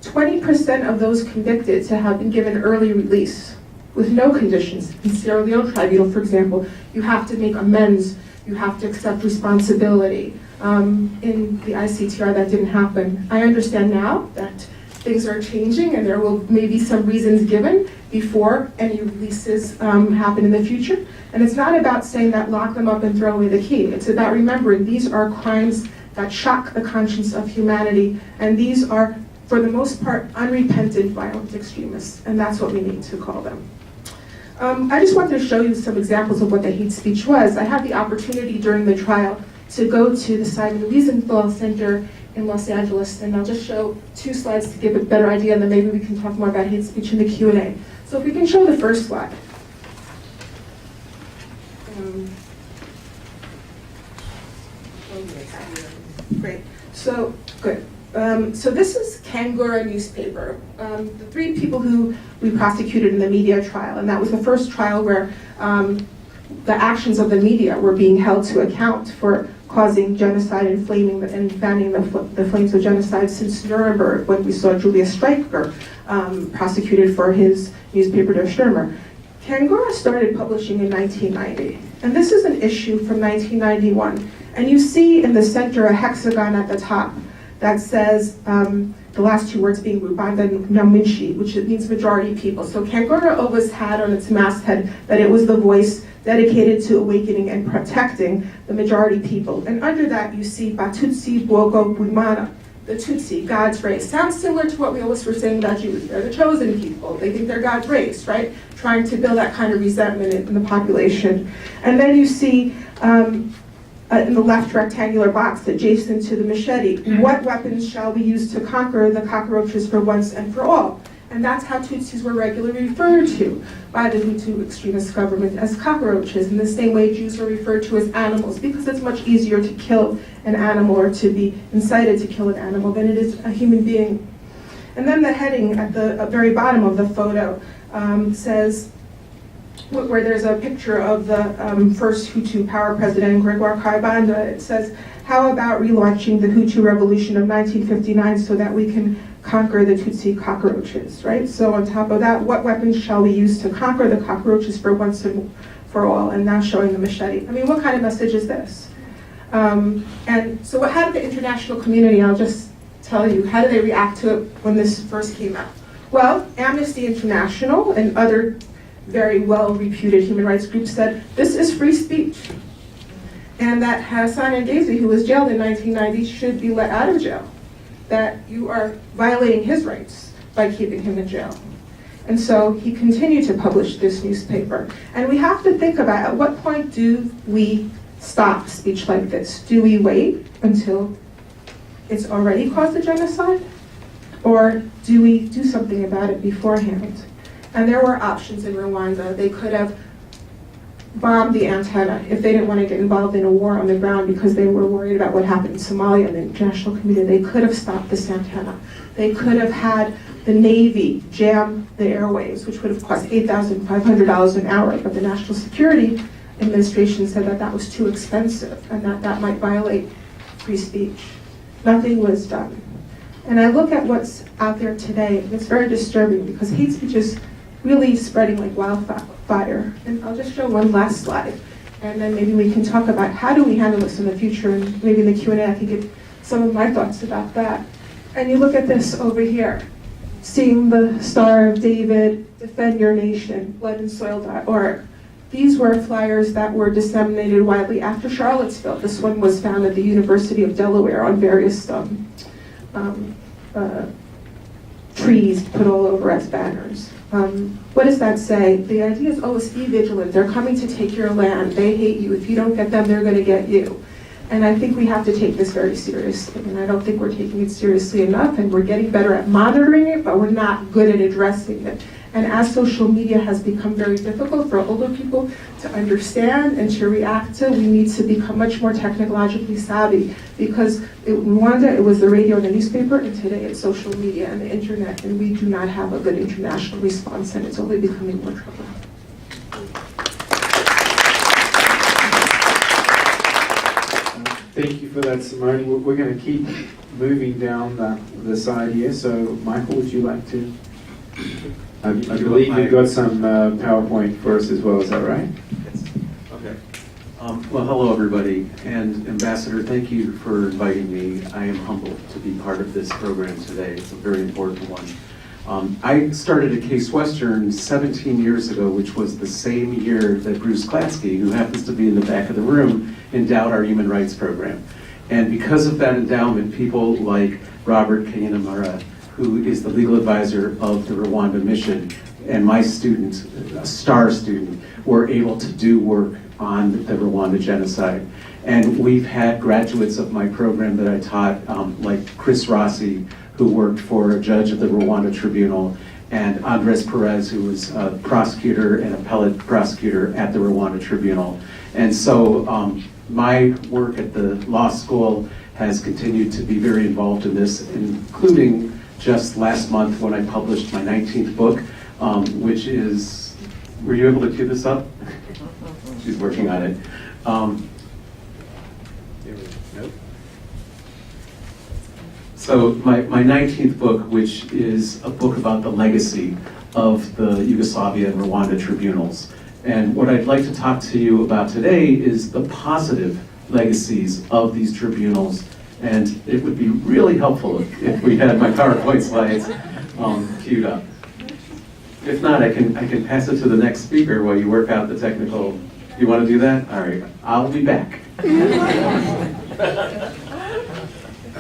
20% of those convicted to have been given early release with no conditions, in Sierra Leone tribunal, for example, you have to make amends, you have to accept responsibility. In the ICTR, that didn't happen. I understand now that things are changing and there will maybe some reasons given before any releases happen in the future. And it's not about saying that lock them up and throw away the key. It's about remembering these are crimes that shock the conscience of humanity, and these are, for the most part, unrepentant violent extremists, and that's what we need to call them. I just wanted to show you some examples of what the hate speech was. I had the opportunity during the trial to go to the Simon Wiesenthal Center in Los Angeles, and I'll just show 2 slides to give a better idea, and then maybe we can talk more about hate speech in the Q&A. So if we can show the first slide. Great. So, good. So this is Kangura newspaper. The 3 people who we prosecuted in the media trial, and that was the first trial where the actions of the media were being held to account for causing genocide and fanning the flames of genocide since Nuremberg, when we saw Julius Streicher prosecuted for his newspaper Der Stürmer. Kangura started publishing in 1990, and this is an issue from 1991. And you see in the center a hexagon at the top that says the last two words being Rwanda Mission, which it means majority people. So Kangura always had on its masthead that it was the voice dedicated to awakening and protecting the majority people. And under that you see Batutsi Bwogo Bwimana, the Tutsi, God's race. Sounds similar to what we always were saying about Jews. They're the chosen people. They think they're God's race, right? Trying to build that kind of resentment in the population. And then you see in the left rectangular box adjacent to the machete, what weapons shall we use to conquer the cockroaches for once and for all? And that's how Tutsis were regularly referred to by the Hutu extremist government, as cockroaches, in the same way Jews are referred to as animals, because it's much easier to kill an animal or to be incited to kill an animal than it is a human being. And then the heading at the very bottom of the photo says, where there's a picture of the first Hutu power president, Gregoire Kayibanda, it says, how about relaunching the Hutu revolution of 1959 so that we can conquer the Tutsi cockroaches, right? So on top of that, what weapons shall we use to conquer the cockroaches for once and for all? And now showing the machete. I mean, what kind of message is this? And so how did the international community, I'll just tell you, how did they react to it when this first came out? Well, Amnesty International and other very well-reputed human rights groups said, this is free speech. And that Hassan Daisy, who was jailed in 1990, should be let out of jail. That you are violating his rights by keeping him in jail. And so he continued to publish this newspaper. And we have to think about, at what point do we stop speech like this? Do we wait until it's already caused a genocide? Or do we do something about it beforehand? And there were options in Rwanda. They could have bombed the antenna if they didn't want to get involved in a war on the ground because they were worried about what happened in Somalia and the international community. They could have stopped this antenna. They could have had the Navy jam the airwaves, which would have cost $8,500 an hour, but the National Security Administration said that that was too expensive and that that might violate free speech. Nothing was done. And I look at what's out there today, and it's very disturbing because hate speech is really spreading like wildfire. And I'll just show one last slide, and then maybe we can talk about how do we handle this in the future, and maybe in the Q&A I can give some of my thoughts about that. And you look at this over here, seeing the Star of David, Defend Your Nation, bloodandsoil.org. These were flyers that were disseminated widely after Charlottesville. This one was found at the University of Delaware on various trees put all over as banners. What does that say? The idea is always be vigilant. They're coming to take your land. They hate you. If you don't get them, they're going to get you. And I think we have to take this very seriously. And I don't think we're taking it seriously enough. And we're getting better at monitoring it, but we're not good at addressing it. And as social media has become very difficult for older people to understand and to react to, we need to become much more technologically savvy, because in Rwanda it was the radio and the newspaper, and today it's social media and the internet, and we do not have a good international response, and it's only becoming more troubling. Thank you for that, Simone. We're going to keep moving down the side here. So, Michael, would you like to? I believe you've got some PowerPoint for us as well. Is that right? Yes. Okay. Well, hello, everybody. And Ambassador, thank you for inviting me. I am humbled to be part of this program today. It's a very important one. I started at Case Western 17 years ago, which was the same year that Bruce Klatsky, who happens to be in the back of the room, endowed our human rights program. And because of that endowment, people like Robert Kayinamura, who is the legal advisor of the Rwanda Mission, and my student, a star student, were able to do work on the Rwanda genocide. And we've had graduates of my program that I taught, like Chris Rossi, who worked for a judge of the Rwanda Tribunal, and Andres Perez, who was a prosecutor and appellate prosecutor at the Rwanda Tribunal. And so my work at the law school has continued to be very involved in this, including just last month when I published my 19th book, which is, were you able to cue this up? She's working on it. Nope. So my 19th book, which is a book about the legacy of the Yugoslavia and Rwanda tribunals. And what I'd like to talk to you about today is the positive legacies of these tribunals And it would be really helpful if we had my PowerPoint slides queued up. If not, I can pass it to the next speaker while you work out the technical. You want to do that? All right, I'll be back.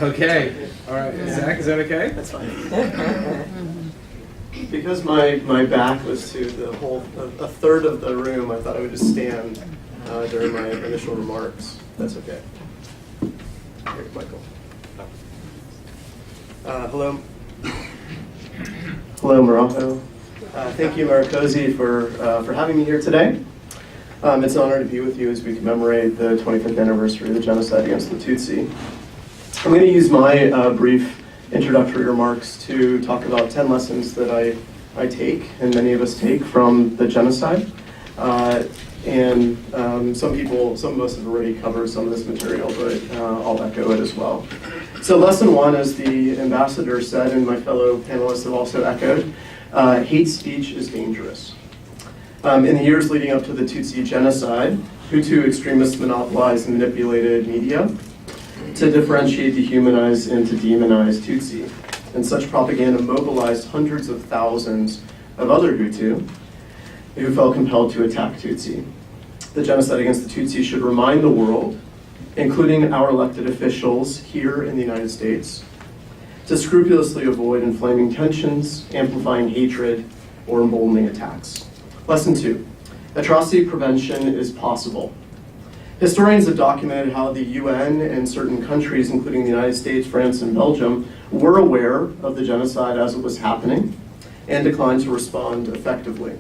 Okay. All right. Zach, is that okay? That's fine. Because my back was to a third of the room, I thought I would just stand during my initial remarks. That's okay. Here, Michael. Hello. Hello, Morocco. Thank you, Maricosi, for having me here today. It's an honor to be with you as we commemorate the 25th anniversary of the genocide against the Tutsi. I'm going to use my brief introductory remarks to talk about 10 lessons that I take, and many of us take, from the genocide. And some of us have already covered some of this material, but I'll echo it as well. So lesson one, as the ambassador said, and my fellow panelists have also echoed, hate speech is dangerous. In the years leading up to the Tutsi genocide, Hutu extremists monopolized and manipulated media to differentiate, dehumanize, and to demonize Tutsi. And such propaganda mobilized hundreds of thousands of other Hutu who felt compelled to attack Tutsi. The genocide against the Tutsi should remind the world, including our elected officials here in the United States, to scrupulously avoid inflaming tensions, amplifying hatred, or emboldening attacks. Lesson two, atrocity prevention is possible. Historians have documented how the UN and certain countries, including the United States, France, and Belgium, were aware of the genocide as it was happening and declined to respond effectively.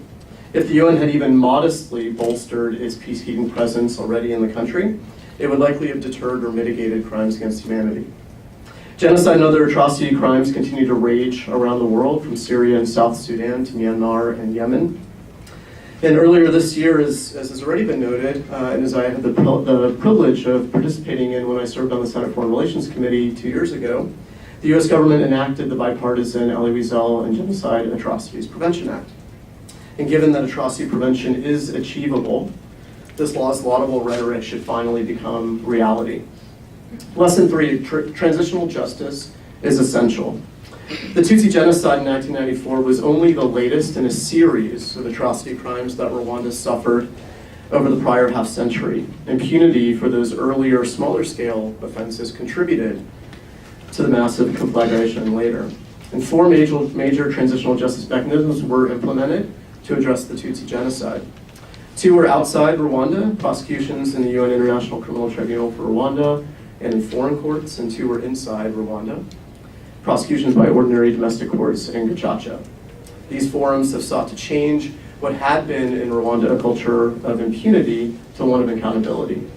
If the UN had even modestly bolstered its peacekeeping presence already in the country, it would likely have deterred or mitigated crimes against humanity. Genocide and other atrocity crimes continue to rage around the world, from Syria and South Sudan to Myanmar and Yemen. And earlier this year, as has already been noted, and as I had the privilege of participating in when I served on the Senate Foreign Relations Committee 2 years ago, the U.S. government enacted the bipartisan Elie Wiesel and Genocide Atrocities Prevention Act. And given that atrocity prevention is achievable, this law's laudable rhetoric should finally become reality. Lesson three, transitional justice is essential. The Tutsi genocide in 1994 was only the latest in a series of atrocity crimes that Rwanda suffered over the prior half century. Impunity for those earlier, smaller scale offenses contributed to the massive conflagration later. And four major transitional justice mechanisms were implemented to address the Tutsi genocide. Two were outside Rwanda, prosecutions in the UN International Criminal Tribunal for Rwanda and in foreign courts, and two were inside Rwanda, prosecutions by ordinary domestic courts in Gacaca. These forums have sought to change what had been in Rwanda a culture of impunity to one of accountability.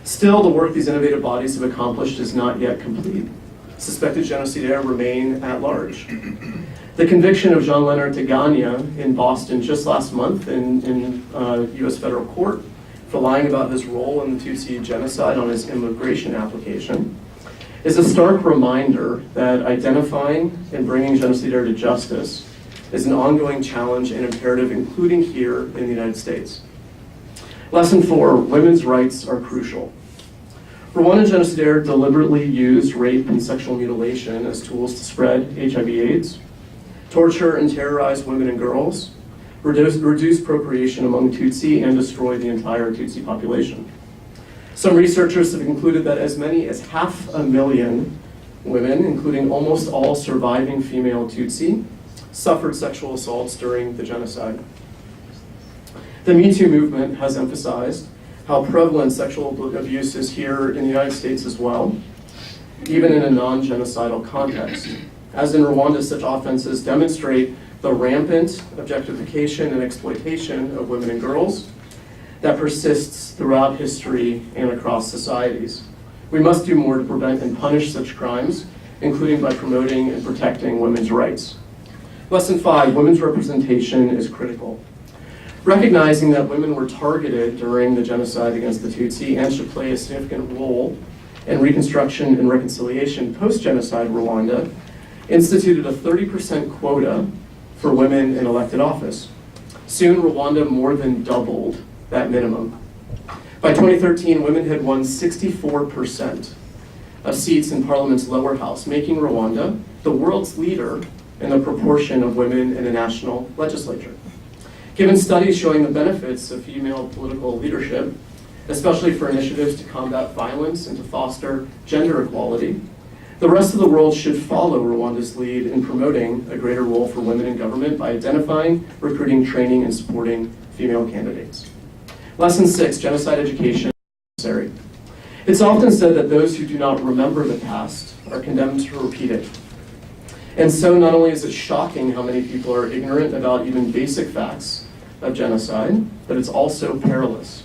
Still, the work these innovative bodies have accomplished is not yet complete. Suspected genocidaires remain at large. The conviction of Jean-Leonard Tiganya in Boston just last month in U.S. federal court for lying about his role in the Tutsi genocide on his immigration application is a stark reminder that identifying and bringing genocidaires to justice is an ongoing challenge and imperative, including here in the United States. Lesson four, women's rights are crucial. Rwandan genocidaires deliberately used rape and sexual mutilation as tools to spread HIV/AIDS, torture and terrorize women and girls, reduce procreation among Tutsi, and destroy the entire Tutsi population. Some researchers have concluded that as many as 500,000 women, including almost all surviving female Tutsi, suffered sexual assaults during the genocide. The Me Too movement has emphasized how prevalent sexual abuse is here in the United States as well, even in a non-genocidal context. As in Rwanda, such offenses demonstrate the rampant objectification and exploitation of women and girls that persists throughout history and across societies. We must do more to prevent and punish such crimes, including by promoting and protecting women's rights. Lesson five, women's representation is critical. Recognizing that women were targeted during the genocide against the Tutsi and should play a significant role in reconstruction and reconciliation post-genocide Rwanda, instituted a 30% quota for women in elected office. Soon, Rwanda more than doubled that minimum. By 2013, women had won 64% of seats in Parliament's lower house, making Rwanda the world's leader in the proportion of women in the national legislature. Given studies showing the benefits of female political leadership, especially for initiatives to combat violence and to foster gender equality, the rest of the world should follow Rwanda's lead in promoting a greater role for women in government by identifying, recruiting, training, and supporting female candidates. Lesson 6, genocide education is necessary. It's often said that those who do not remember the past are condemned to repeat it. And so not only is it shocking how many people are ignorant about even basic facts of genocide, but it's also perilous.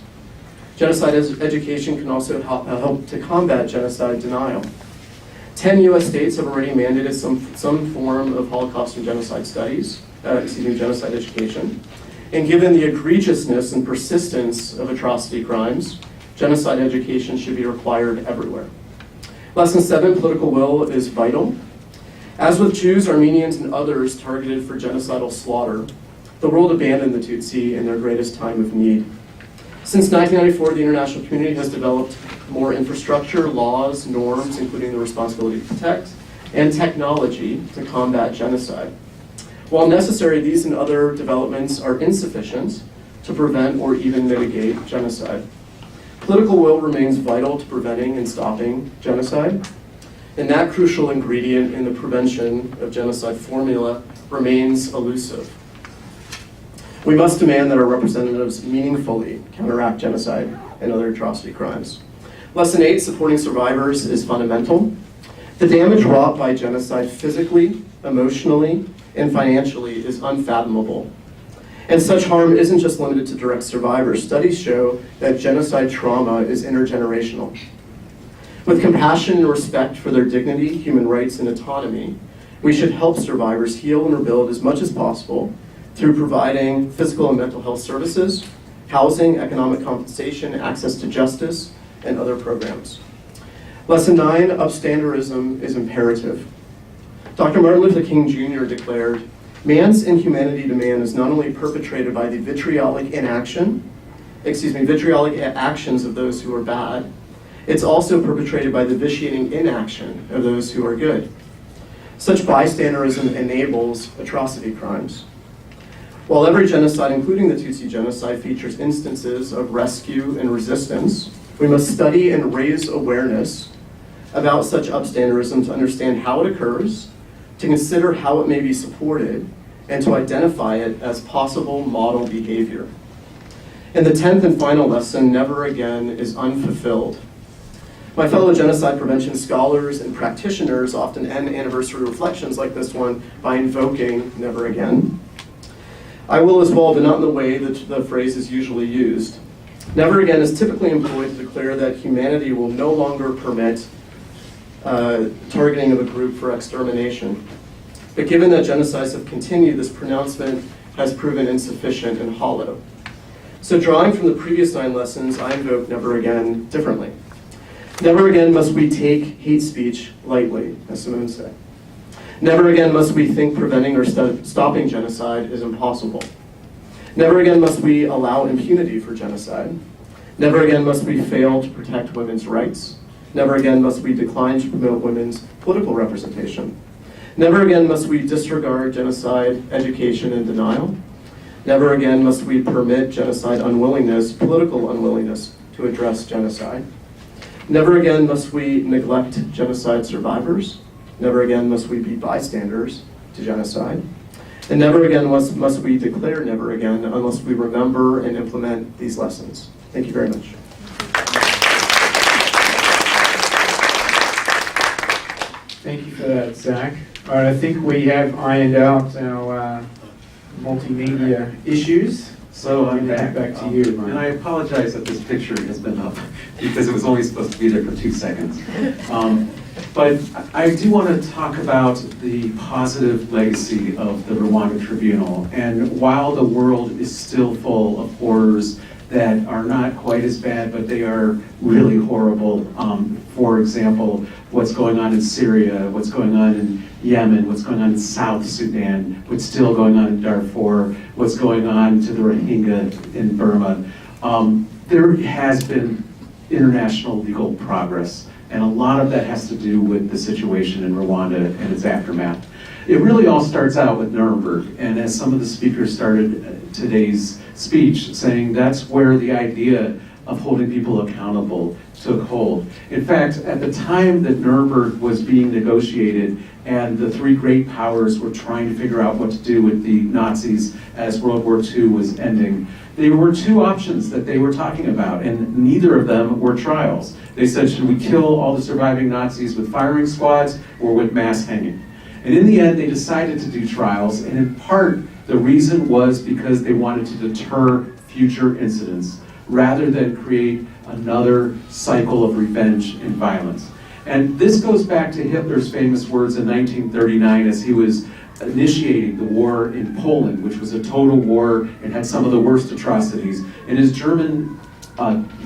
Genocide education can also help to combat genocide denial. 10 US states have already mandated some form of Holocaust and genocide studies, genocide education. And given the egregiousness and persistence of atrocity crimes, genocide education should be required everywhere. Lesson 7, political will is vital. As with Jews, Armenians, and others targeted for genocidal slaughter, the world abandoned the Tutsi in their greatest time of need. Since 1994, the international community has developed more infrastructure, laws, norms, including the responsibility to protect, and technology to combat genocide. While necessary, these and other developments are insufficient to prevent or even mitigate genocide. Political will remains vital to preventing and stopping genocide, and that crucial ingredient in the prevention of genocide formula remains elusive. We must demand that our representatives meaningfully counteract genocide and other atrocity crimes. Lesson 8, supporting survivors is fundamental. The damage wrought by genocide physically, emotionally, and financially is unfathomable. And such harm isn't just limited to direct survivors. Studies show that genocide trauma is intergenerational. With compassion and respect for their dignity, human rights, and autonomy, we should help survivors heal and rebuild as much as possible through providing physical and mental health services, housing, economic compensation, access to justice, and other programs. Lesson 9, upstanderism is imperative. Dr. Martin Luther King Jr. declared, "Man's inhumanity to man is not only perpetrated by the vitriolic actions of those who are bad, it's also perpetrated by the vitiating inaction of those who are good." Such bystanderism enables atrocity crimes. While every genocide, including the Tutsi genocide, features instances of rescue and resistance, we must study and raise awareness about such upstanderism to understand how it occurs, to consider how it may be supported, and to identify it as possible model behavior. And the 10th and final lesson, never again, is unfulfilled. My fellow genocide prevention scholars and practitioners often end anniversary reflections like this one by invoking never again. I will as well, but not in the way that the phrase is usually used. Never again is typically employed to declare that humanity will no longer permit targeting of a group for extermination. But given that genocides have continued, this pronouncement has proven insufficient and hollow. So drawing from the previous 9 lessons, I invoke never again differently. Never again must we take hate speech lightly, as Simone said. Never again must we think preventing or stopping genocide is impossible. Never again must we allow impunity for genocide. Never again must we fail to protect women's rights. Never again must we decline to promote women's political representation. Never again must we disregard genocide, education, and denial. Never again must we permit genocide unwillingness, political unwillingness, to address genocide. Never again must we neglect genocide survivors. Never again must we be bystanders to genocide. And never again must we declare never again unless we remember and implement these lessons. Thank you very much. Thank you for that, Zach. All right, I think we have ironed out our multimedia issues. So I'm back to you, Mike. And I apologize that this picture has been up because it was only supposed to be there for 2 seconds. But I do want to talk about the positive legacy of the Rwanda Tribunal. And while the world is still full of horrors that are not quite as bad, but they are really horrible. For example, what's going on in Syria, what's going on in Yemen, what's going on in South Sudan, what's still going on in Darfur, what's going on to the Rohingya in Burma. There has been international legal progress And a lot of that has to do with the situation in Rwanda and its aftermath. It really all starts out with Nuremberg, and as some of the speakers started today's speech saying, that's where the idea of holding people accountable took hold. In fact, at the time that Nuremberg was being negotiated and the three great powers were trying to figure out what to do with the Nazis as World War II was ending, there were two options that they were talking about, and neither of them were trials. They said, should we kill all the surviving Nazis with firing squads or with mass hanging? And in the end, they decided to do trials, and in part, the reason was because they wanted to deter future incidents rather than create another cycle of revenge and violence. And this goes back to Hitler's famous words in 1939 as he was initiating the war in Poland, which was a total war and had some of the worst atrocities. And his German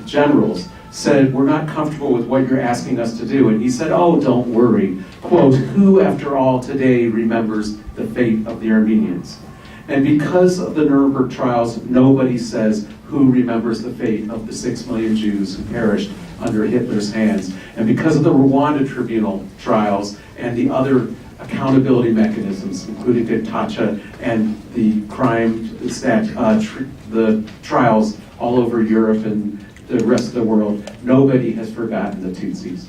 generals said, we're not comfortable with what you're asking us to do. And he said, oh, don't worry. Quote, who after all today remembers the fate of the Armenians? And because of the Nuremberg trials, nobody says who remembers the fate of the 6 million Jews who perished under Hitler's hands. And because of the Rwanda Tribunal trials and the other accountability mechanisms, including Dictacha and the the trials all over Europe and the rest of the world, nobody has forgotten the Tutsis.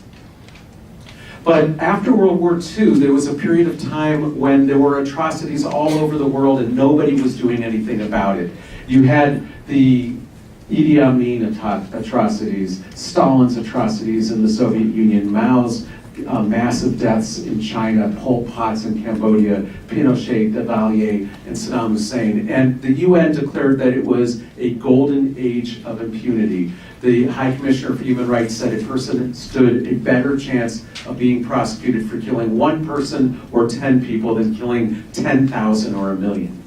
But after World War II, there was a period of time when there were atrocities all over the world and nobody was doing anything about it. You had the Idi Amin atrocities, Stalin's atrocities in the Soviet Union, Mao's massive deaths in China, Pol Pot's in Cambodia, Pinochet, Duvalier, and Saddam Hussein. And the UN declared that it was a golden age of impunity. The High Commissioner for Human Rights said a person stood a better chance of being prosecuted for killing one person or 10 people than killing 10,000 or 1 million.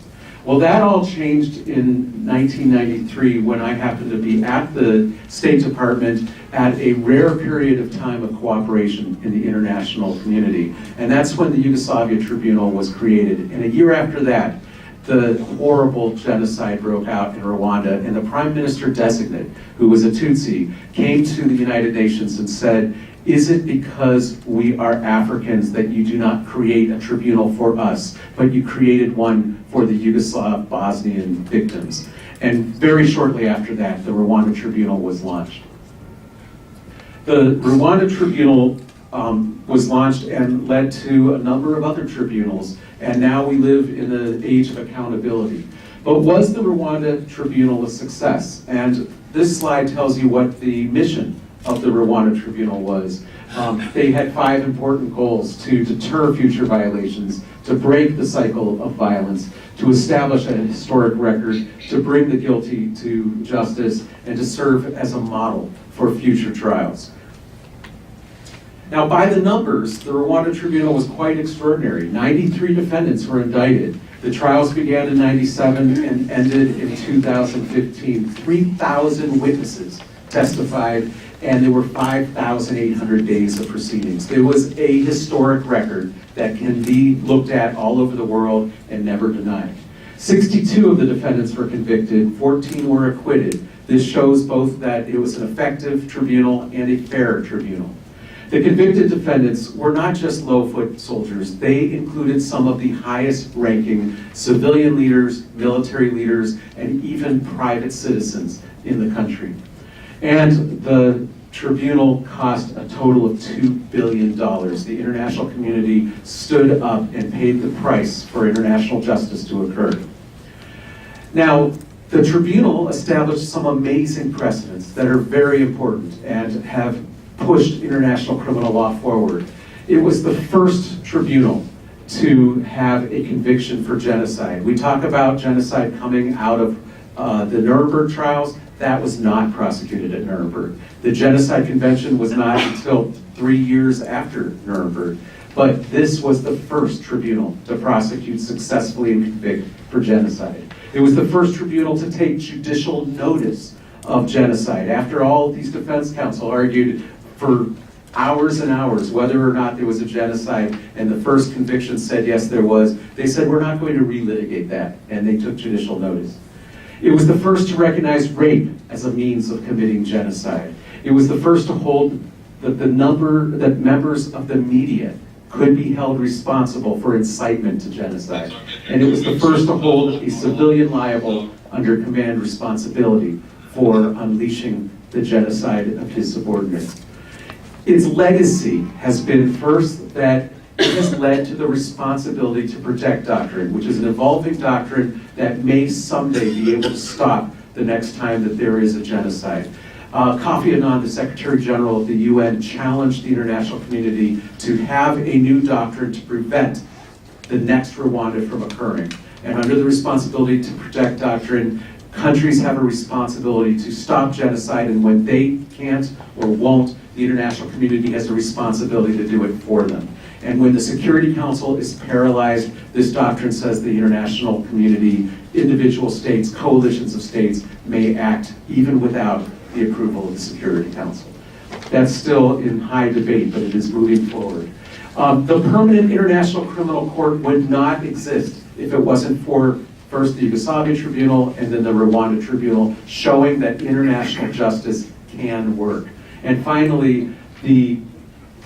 Well, that all changed in 1993 when I happened to be at the State Department at a rare period of time of cooperation in the international community. And that's when the Yugoslavia Tribunal was created. And a year after that, the horrible genocide broke out in Rwanda, and the Prime Minister designate, who was a Tutsi, came to the United Nations and said, is it because we are Africans that you do not create a tribunal for us, but you created one for the Yugoslav Bosnian victims? And very shortly after that, the Rwanda Tribunal was launched. The Rwanda Tribunal was launched and led to a number of other tribunals, and now we live in the age of accountability. But was the Rwanda Tribunal a success? And this slide tells you what the mission of the Rwanda Tribunal was. They had 5 important goals: to deter future violations, to break the cycle of violence, to establish a historic record, to bring the guilty to justice, and to serve as a model for future trials. Now, by the numbers, the Rwanda Tribunal was quite extraordinary. 93 defendants were indicted. The trials began in '97 and ended in 2015. 3,000 witnesses testified, and there were 5,800 days of proceedings. There was a historic record that can be looked at all over the world and never denied. 62 of the defendants were convicted, 14 were acquitted. This shows both that it was an effective tribunal and a fair tribunal. The convicted defendants were not just low-foot soldiers. They included some of the highest-ranking civilian leaders, military leaders, and even private citizens in the country. And the tribunal cost a total of $2 billion. The international community stood up and paid the price for international justice to occur. Now, the tribunal established some amazing precedents that are very important and have pushed international criminal law forward. It was the first tribunal to have a conviction for genocide. We talk about genocide coming out of the Nuremberg trials. That was not prosecuted at Nuremberg. The Genocide Convention was not until 3 years after Nuremberg. But this was the first tribunal to prosecute successfully and convict for genocide. It was the first tribunal to take judicial notice of genocide. After all, these defense counsel argued for hours and hours whether or not there was a genocide, and the first conviction said yes, there was. They said, we're not going to relitigate that, and they took judicial notice. It was the first to recognize rape as a means of committing genocide. It was the first to hold the number that members of the media could be held responsible for incitement to genocide. And it was the first to hold a civilian liable under command responsibility for unleashing the genocide of his subordinates. Its legacy has been first that it has led to the responsibility to protect doctrine, which is an evolving doctrine that may someday be able to stop the next time that there is a genocide. Kofi Annan, the Secretary General of the UN, challenged the international community to have a new doctrine to prevent the next Rwanda from occurring. And under the responsibility to protect doctrine, countries have a responsibility to stop genocide, and when they can't or won't, the international community has a responsibility to do it for them. And when the Security Council is paralyzed, this doctrine says the international community, individual states, coalitions of states may act even without the approval of the Security Council. That's still in high debate, but it is moving forward. The Permanent International Criminal Court would not exist if it wasn't for first the Yugoslavia Tribunal and then the Rwanda Tribunal, showing that international justice can work. And finally, the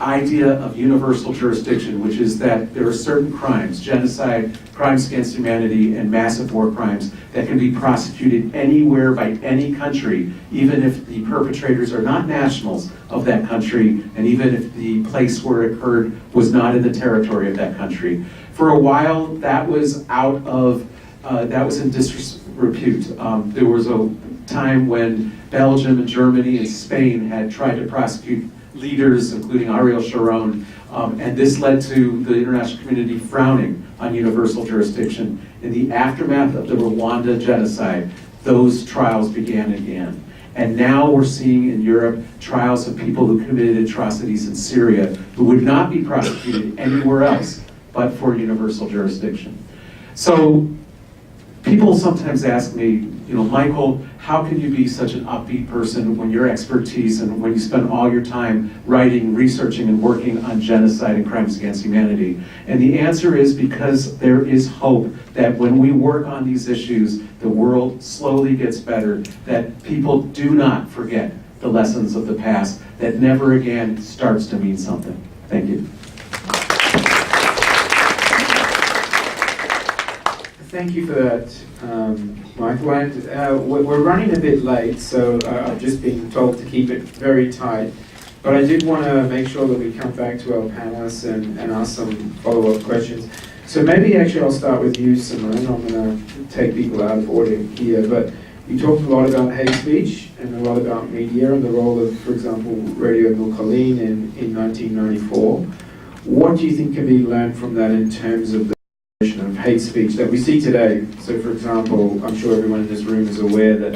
idea of universal jurisdiction, which is that there are certain crimes, genocide, crimes against humanity, and massive war crimes that can be prosecuted anywhere by any country, even if the perpetrators are not nationals of that country, and even if the place where it occurred was not in the territory of that country. For a while, that was in disrepute. There was a time when Belgium and Germany and Spain had tried to prosecute leaders, including Ariel Sharon, and this led to the international community frowning on universal jurisdiction. In the aftermath of the Rwanda genocide, those trials began again. And now we're seeing in Europe trials of people who committed atrocities in Syria who would not be prosecuted anywhere else but for universal jurisdiction. So people sometimes ask me, Michael, how can you be such an upbeat person when your expertise and when you spend all your time writing, researching, and working on genocide and crimes against humanity? And the answer is because there is hope that when we work on these issues, the world slowly gets better, that people do not forget the lessons of the past, that never again starts to mean something. Thank you. Thank you for that, Michael. And we're running a bit late, so I've just been told to keep it very tight. But I did want to make sure that we come back to our panelists and ask some follow-up questions. So maybe actually I'll start with you, Simone. I'm going to take people out of order here. But you talked a lot about hate speech and a lot about media and the role of, for example, Radio Nukaleen in 1994. What do you think can be learned from that in terms of the of hate speech that we see today? So, for example, I'm sure everyone in this room is aware that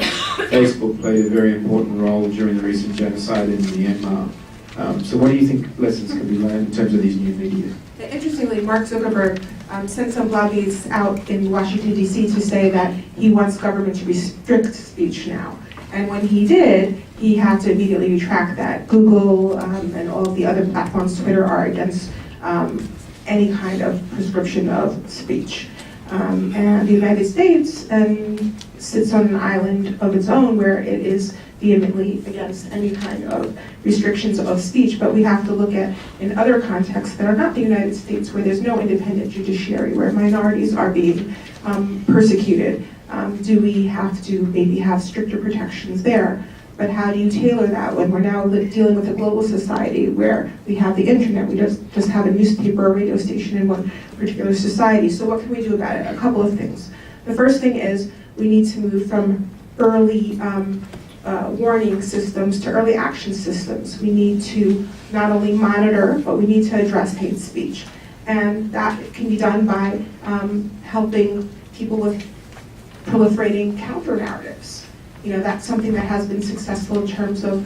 Facebook played a very important role during the recent genocide in Myanmar. So what do you think lessons can be learned in terms of these new media? Interestingly, Mark Zuckerberg sent some lobbies out in Washington, D.C. to say that he wants government to restrict speech now. And when he did, he had to immediately retract that. Google and all of the other platforms, Twitter, are against any kind of prescription of speech. And the United States sits on an island of its own where it is vehemently against any kind of restrictions of speech. But we have to look at, in other contexts that are not the United States, where there's no independent judiciary, where minorities are being persecuted. Do we have to maybe have stricter protections there? But how do you tailor that when we're now dealing with a global society where we have the internet, we just have a newspaper or radio station in one particular society? So what can we do about it? A couple of things. The first thing is we need to move from early warning systems to early action systems. We need to not only monitor, but we need to address hate speech. And that can be done by helping people with proliferating counter-narratives. That's something that has been successful in terms of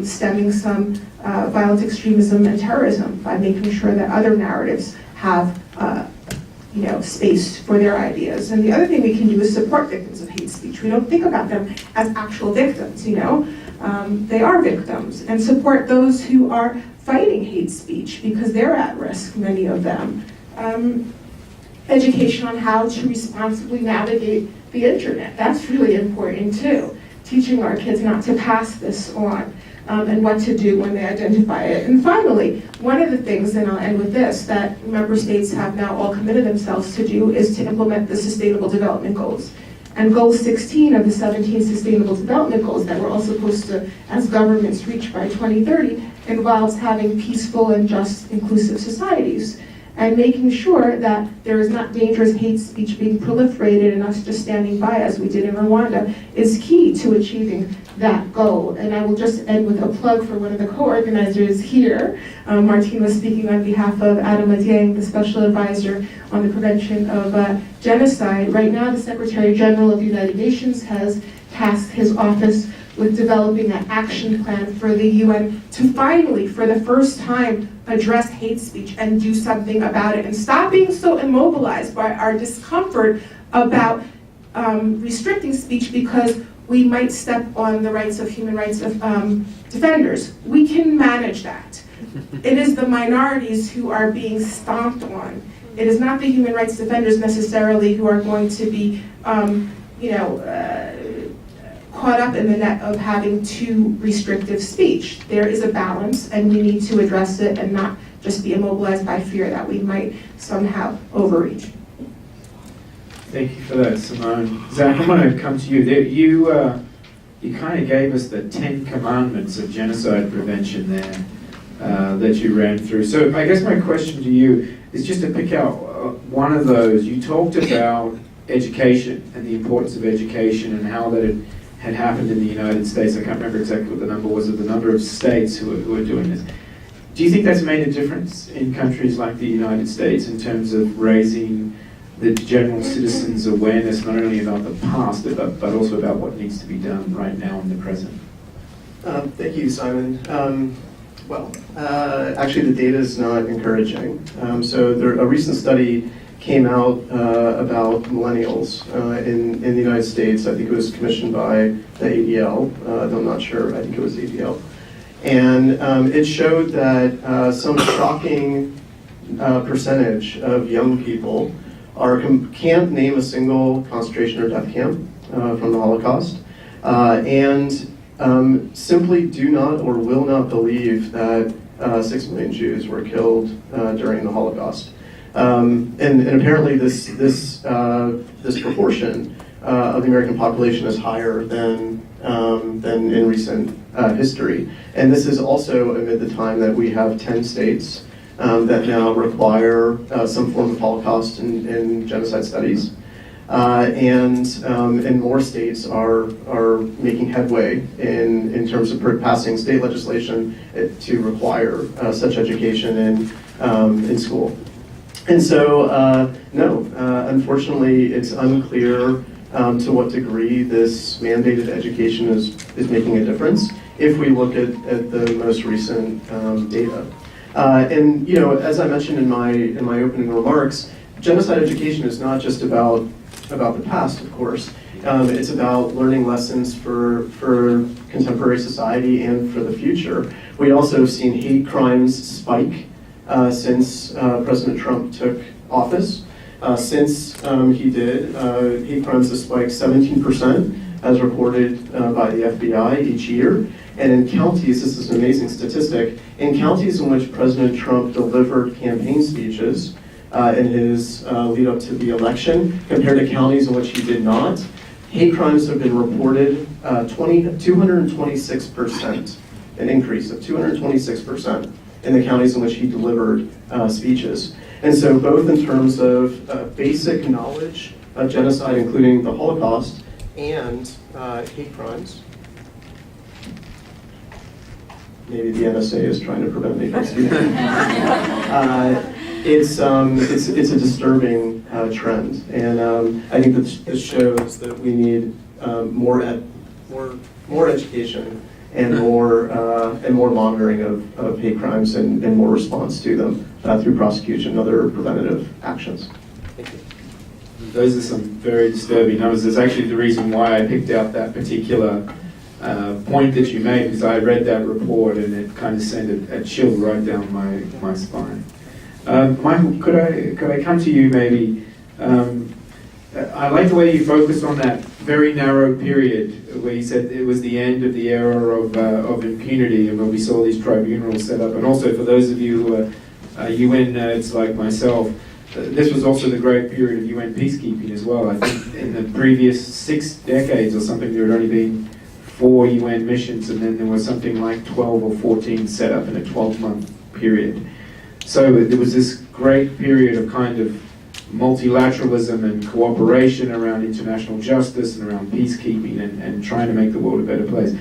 stemming some violent extremism and terrorism by making sure that other narratives have space for their ideas. And the other thing we can do is support victims of hate speech. We don't think about them as actual victims, they are victims, and support those who are fighting hate speech because they're at risk, many of them. Education on how to responsibly navigate the internet, that's really important too. Teaching our kids not to pass this on. and what to do when they identify it. And finally, one of the things, and I'll end with this, that member states have now all committed themselves to do is to implement the Sustainable Development Goals. And Goal 16 of the 17 Sustainable Development Goals that we're all supposed to, as governments, reach by 2030 involves having peaceful and just, inclusive societies, and making sure that there is not dangerous hate speech being proliferated and us just standing by as we did in Rwanda is key to achieving that goal. And I will just end with a plug for one of the co-organizers here. Martine was speaking on behalf of Adam Adieng, the Special Advisor on the Prevention of Genocide. Right now, the Secretary General of the United Nations has tasked his office with developing an action plan for the UN to finally, for the first time, address hate speech and do something about it and stop being so immobilized by our discomfort about restricting speech because we might step on the rights of human rights defenders. We can manage that. It is the minorities who are being stomped on. It is not the human rights defenders necessarily who are going to be, caught up in the net of having too restrictive speech. There is a balance, and we need to address it and not just be immobilized by fear that we might somehow overreach. Thank you for that, Simone. Zach, I'm going to come to you. You kind of gave us the 10 commandments of genocide prevention there that you ran through. So I guess my question to you is just to pick out one of those. You talked about education and the importance of education and how that had happened in the United States. I can't remember exactly what the number was of the number of states who are doing this. Do you think that's made a difference in countries like the United States in terms of raising the general citizens' awareness not only about the past but also about what needs to be done right now in the present? Thank you, Simon. Actually the data is not encouraging. A recent study came out about millennials in the United States. I think it was commissioned by the ADL, though I'm not sure, I think it was ADL. And it showed that some shocking percentage of young people can't name a single concentration or death camp from the Holocaust, and simply do not or will not believe that 6 million Jews were killed during the Holocaust. And apparently this proportion of the American population is higher than in recent history. And this is also amid the time that we have 10 states that now require some form of Holocaust in genocide studies. And more states are making headway in terms of passing state legislation to require such education in school. And so, unfortunately, it's unclear to what degree this mandated education is making a difference if we look at the most recent data. And as I mentioned in my opening remarks, genocide education is not just about the past, of course. It's about learning lessons for contemporary society and for the future. We also have seen hate crimes spike since President Trump took office. Since he did, hate crimes have spiked 17%, as reported by the FBI each year. And in counties, this is an amazing statistic, in counties in which President Trump delivered campaign speeches in his lead up to the election, compared to counties in which he did not, hate crimes have been reported 226%, an increase of 226% in the counties in which he delivered speeches. And so both in terms of basic knowledge of genocide, including the Holocaust, and hate crimes. Maybe the NSA is trying to prevent me from speaking. It's a disturbing trend, and I think that this shows that we need more education and more monitoring of hate crimes and more response to them through prosecution and other preventative actions. Thank you. Those are some very disturbing numbers. That's actually the reason why I picked out that particular point that you made, because I read that report and it kind of sent a chill right down my spine. Michael, could I come to you maybe? I like the way you focus on that very narrow period where you said it was the end of the era of impunity, and when we saw these tribunals set up. And also for those of you who are UN nerds like myself, this was also the great period of UN peacekeeping as well. I think in the previous 6 decades or something, there had only been 4 UN missions, and then there was something like 12 or 14 set up in a 12-month period. So there was this great period of kind of multilateralism and cooperation around international justice and around peacekeeping and trying to make the world a better place.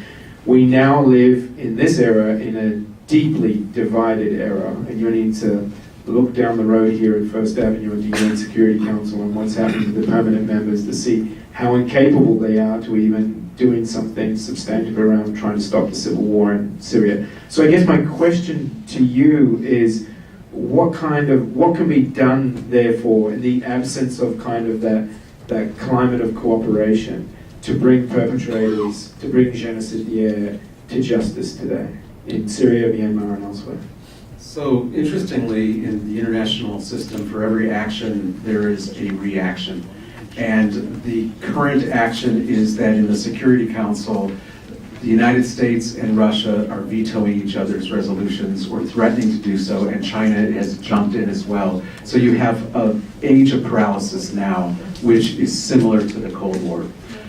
We now live in this era in a deeply divided era, and you need to look down the road here at First Avenue and the UN Security Council and what's happening to the permanent members to see how incapable they are to even doing something substantive around trying to stop the civil war in Syria. So I guess my question to you is, what can be done, therefore, in the absence of kind of that climate of cooperation to bring perpetrators, to bring genocidaires to justice today in Syria, Myanmar, and elsewhere? So interestingly, in the international system, for every action, there is a reaction. And the current action is that in the Security Council, the United States and Russia are vetoing each other's resolutions or threatening to do so, and China has jumped in as well. So you have an age of paralysis now, which is similar to the Cold War.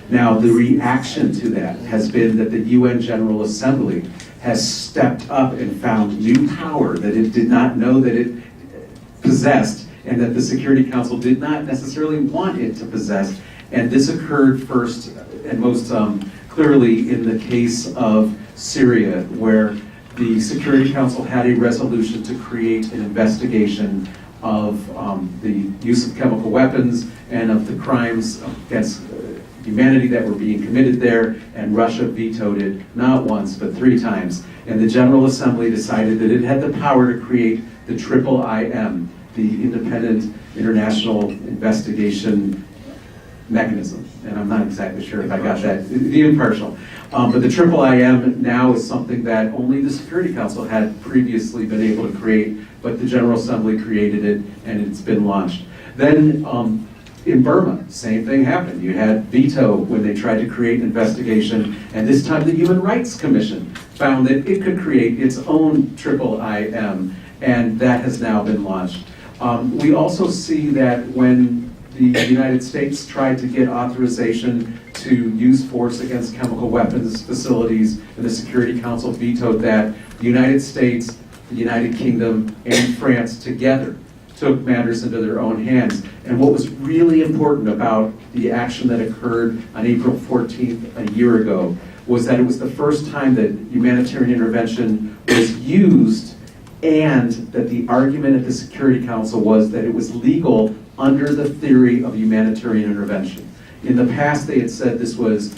Now, the reaction to that has been that the UN General Assembly has stepped up and found new power that it did not know that it possessed, and that the Security Council did not necessarily want it to possess. And this occurred first and most clearly in the case of Syria, where the Security Council had a resolution to create an investigation of the use of chemical weapons and of the crimes against humanity that were being committed there, and Russia vetoed it not once but 3 times. And the General Assembly decided that it had the power to create the IIIM, the Independent International Investigation Mechanism. And I'm not exactly sure if I got that, the impartial. But the IIIM now is something that only the Security Council had previously been able to create, but the General Assembly created it and it's been launched. Then in Burma, same thing happened. You had veto when they tried to create an investigation, and this time the Human Rights Commission found that it could create its own IIIM, and that has now been launched. We also see that when the United States tried to get authorization to use force against chemical weapons facilities, and the Security Council vetoed that, the United States, the United Kingdom, and France together took matters into their own hands. And what was really important about the action that occurred on April 14th a year ago was that it was the first time that humanitarian intervention was used, and that the argument at the Security Council was that it was legal under the theory of humanitarian intervention. In the past, they had said this was,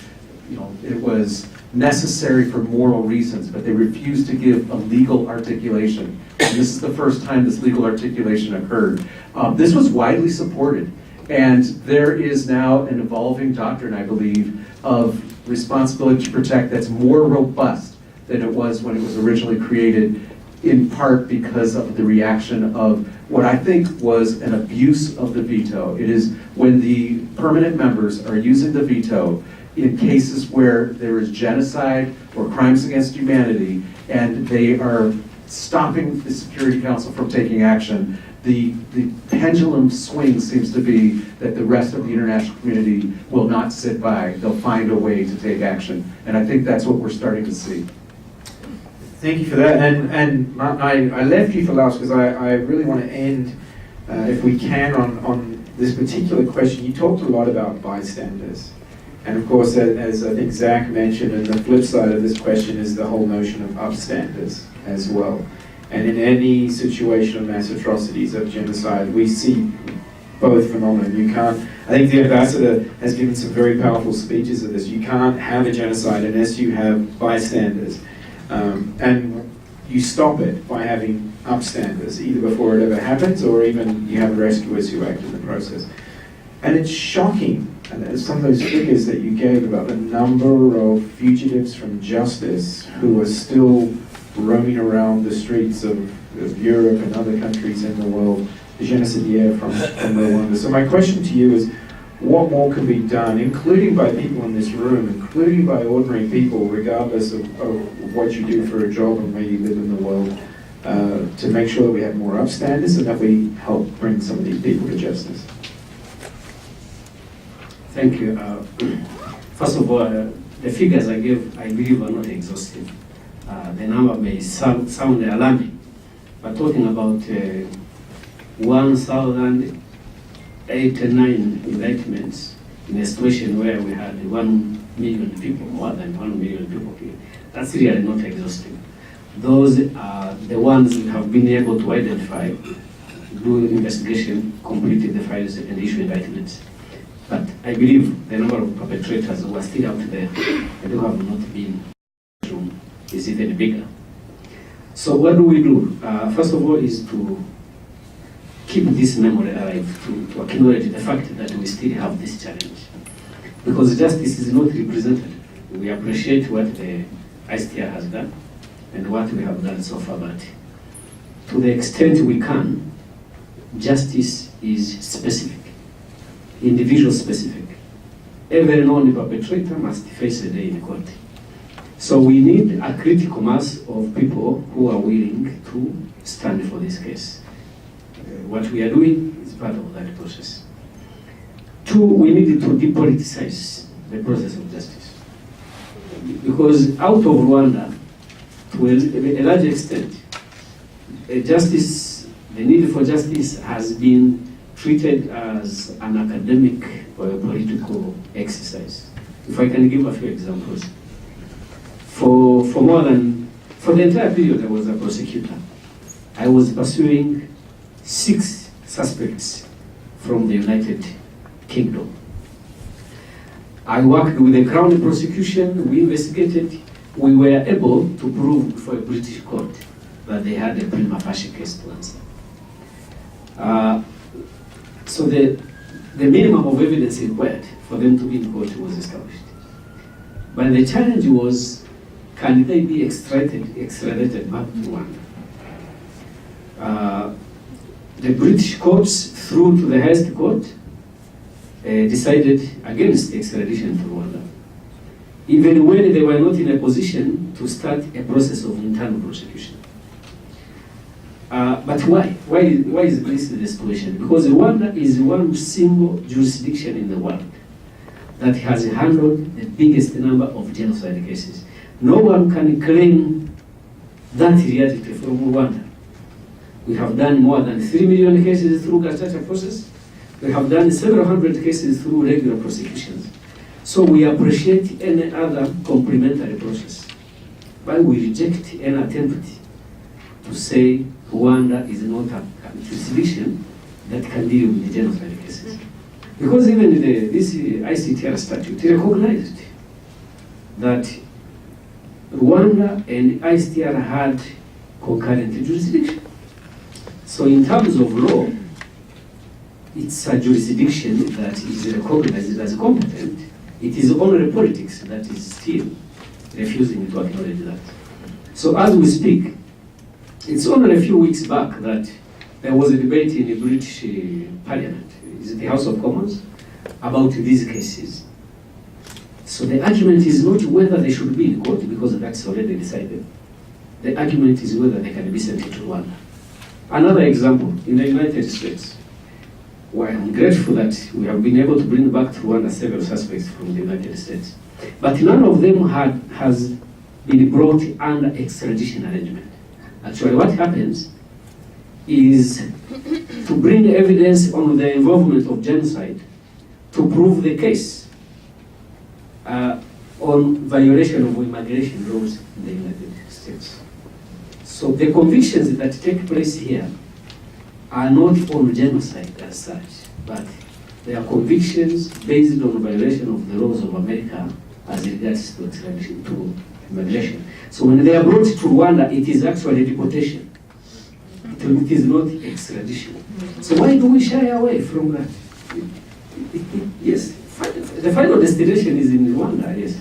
it was necessary for moral reasons, but they refused to give a legal articulation. And this is the first time this legal articulation occurred. This was widely supported, and there is now an evolving doctrine, I believe, of responsibility to protect that's more robust than it was when it was originally created, in part because of the reaction of what I think was an abuse of the veto. It is when the permanent members are using the veto in cases where there is genocide or crimes against humanity, and they are stopping the Security Council from taking action. The pendulum swing seems to be that the rest of the international community will not sit by. They'll find a way to take action. And I think that's what we're starting to see. Thank you for that. And I left you for last because I really want to end, if we can, on this particular question. You talked a lot about bystanders. And of course, as I think Zach mentioned, and the flip side of this question is the whole notion of upstanders as well. And in any situation of mass atrocities, of genocide, we see both phenomena. You can't, I think the ambassador has given some very powerful speeches of this. You can't have a genocide unless you have bystanders. And you stop it by having upstanders, either before it ever happens or even you have rescuers who act in the process. And it's shocking, and some of those figures that you gave about the number of fugitives from justice who are still roaming around the streets of Europe and other countries in the world, the genocidaires from Rwanda. So my question to you is, what more can be done, including by people in this room, including by ordinary people, regardless of what you do for a job and where you live in the world, to make sure that we have more upstanders and that we help bring some of these people to justice. Thank you. First of all, the figures I gave, I believe, are not exhaustive. The number may sound alarming, but talking about 1,089 indictments in a situation where we had 1 million people, more than 1 million people here, that's really not exhaustive. Those are the ones we have been able to identify, do investigation, completed the files, and issue indictments. But I believe the number of perpetrators who are still out there and who have not been shown is even bigger. So what do we do? First of all is to keep this memory alive, to acknowledge the fact that we still have this challenge. Because justice is not represented. We appreciate what the ICTR has done and what we have done so far, but to the extent we can, justice is specific, individual specific. Every known perpetrator must face a day in court. So we need a critical mass of people who are willing to stand for this case. What we are doing is part of that process. Two, we need to depoliticize the process of justice. Because out of Rwanda, to a large extent, the need for justice has been treated as an academic or a political exercise. If I can give a few examples. For the entire period I was a prosecutor, I was pursuing 6 suspects from the United Kingdom. I worked with the Crown prosecution, we investigated, we were able to prove for a British court that they had a prima facie case to answer. So the minimum of evidence required for them to be in court was established. But the challenge was, can they be extradited back to Rwanda? The British courts, through to the highest court, decided against extradition to Rwanda, even when they were not in a position to start a process of internal prosecution. But why? Why is this the situation? Because Rwanda is one single jurisdiction in the world that has handled the biggest number of genocide cases. No one can claim that reality from Rwanda. We have done more than 3 million cases through gacaca process. We have done several hundred cases through regular prosecutions. So we appreciate any other complementary process. But we reject any attempt to say Rwanda is not a jurisdiction that can deal with the genocide cases. Because even this ICTR statute recognized that Rwanda and ICTR had concurrent jurisdiction. So in terms of law, it's a jurisdiction that is recognized as competent. It is only politics that is still refusing to acknowledge that. So as we speak, it's only a few weeks back that there was a debate in the British Parliament, is it the House of Commons, about these cases. So the argument is not whether they should be in court, because that's already decided. The argument is whether they can be sent to Rwanda. Another example, in the United States, where I'm grateful that we have been able to bring back to Rwanda several suspects from the United States. But none of them has been brought under extradition arrangement. Actually, what happens is to bring evidence on the involvement of genocide to prove the case on violation of immigration laws in the United States. So the convictions that take place here are not on genocide as such, but they are convictions based on violation of the laws of America as regards to extradition to immigration. So when they are brought to Rwanda, it is actually deportation. It is not extradition. So why do we shy away from that? Yes, the final destination is in Rwanda, yes.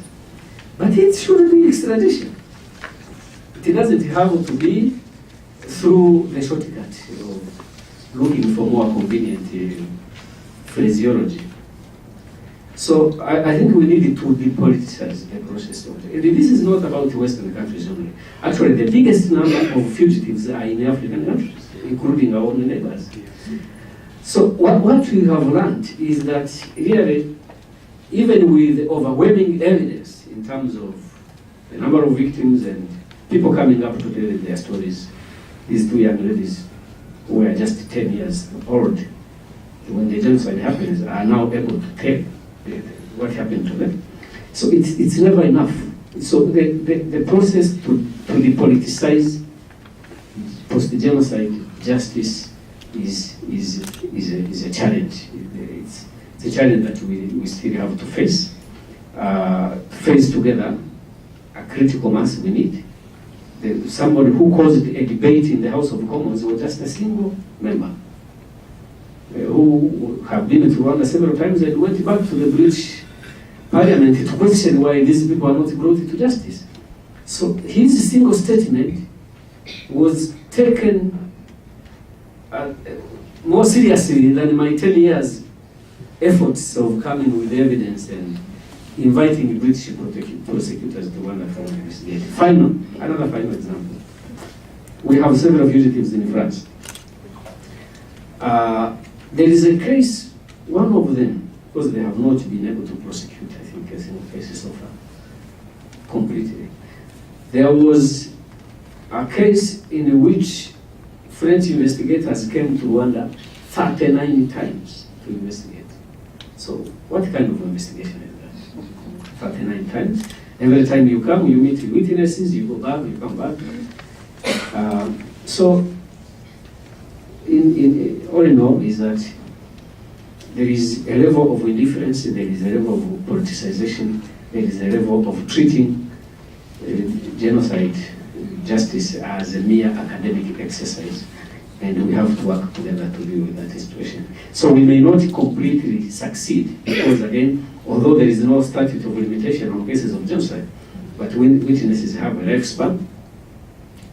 But it should be extradition. It doesn't have to be through the shortcut, looking for more convenient phraseology. So I think we need to depoliticize the process. And this is not about Western countries only. Actually, the biggest number of fugitives are in African countries, including our own neighbors. So what we have learned is that really, even with overwhelming evidence in terms of the number of victims and people coming up to tell their stories, these two young ladies who were just 10 years old when the genocide happens are now able to tell what happened to them. So it's never enough. So the process to depoliticize post-genocide justice is a challenge. It's a challenge that we still have to face. Face together a critical mass we need. Somebody who caused a debate in the House of Commons was just a single member who have been to Rwanda several times and went back to the British Parliament to question why these people are not brought to justice. So his single statement was taken more seriously than my 10 years efforts of coming with evidence and inviting British prosecutors to Rwanda for investigation. Another final example. We have several fugitives in France. There is a case, one of them, because they have not been able to prosecute, I think, a single case so far, completely. There was a case in which French investigators came to Rwanda 39 times to investigate. So what kind of investigation is that? 39 times. Every time you come, you meet witnesses, you go back, you come back. So all in all is that there is a level of indifference, there is a level of politicization, there is a level of treating genocide justice as a mere academic exercise, and we have to work together to deal with that situation. So we may not completely succeed, because again, although there is no statute of limitation on cases of genocide, but when witnesses have a lifespan,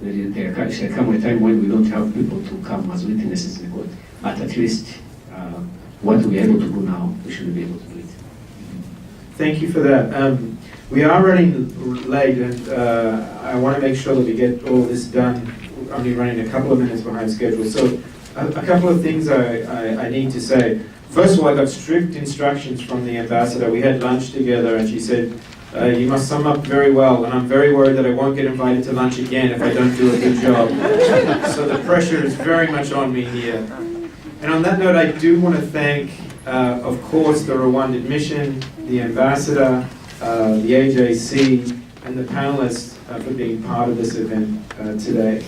there shall come a time when we don't have people to come as witnesses in court. But at least what we are able to do now, we should be able to do it. Thank you for that. We are running late, and I want to make sure that we get all this done. We're only running a couple of minutes behind schedule. So a couple of things I need to say. First of all, I got strict instructions from the ambassador. We had lunch together, and she said, you must sum up very well, and I'm very worried that I won't get invited to lunch again if I don't do a good job. So the pressure is very much on me here. And on that note, I do want to thank, of course, the Rwanda Mission, the ambassador, the AJC, and the panelists for being part of this event today.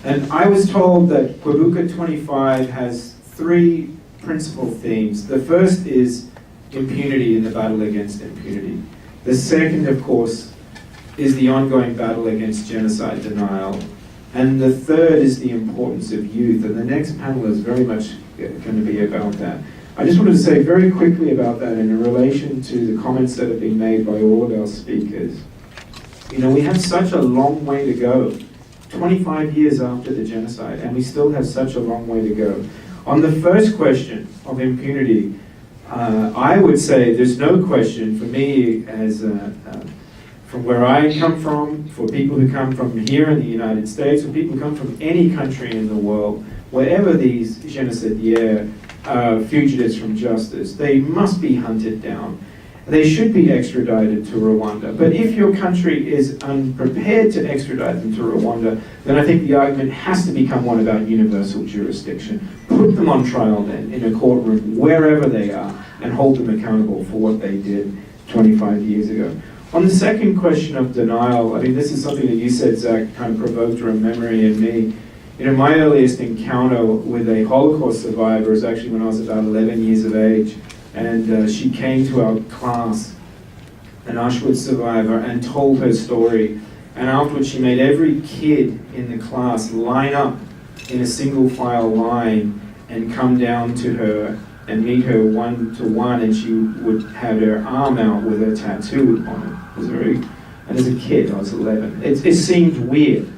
And I was told that Kwibuka 25 has three principal themes. The first is impunity in the battle against impunity. The second, of course, is the ongoing battle against genocide denial. And the third is the importance of youth. And the next panel is very much going to be about that. I just wanted to say very quickly about that in relation to the comments that have been made by all of our speakers. You know, we have such a long way to go. 25 years after the genocide, and we still have such a long way to go. On the first question of impunity, I would say there's no question for me as from where I come from, for people who come from here in the United States, or people who come from any country in the world, wherever these genocidaires are fugitives from justice, they must be hunted down. They should be extradited to Rwanda. But if your country is unprepared to extradite them to Rwanda, then I think the argument has to become one about universal jurisdiction. Put them on trial then in a courtroom, wherever they are, and hold them accountable for what they did 25 years ago. On the second question of denial, I mean, this is something that you said, Zach, kind of provoked a memory in me. You know, my earliest encounter with a Holocaust survivor was actually when I was about 11 years of age. And she came to our class, an Auschwitz survivor, and told her story. And afterwards, she made every kid in the class line up in a single file line and come down to her and meet her one-to-one, and she would have her arm out with a tattoo on it. It was and as a kid, I was 11. It seemed weird.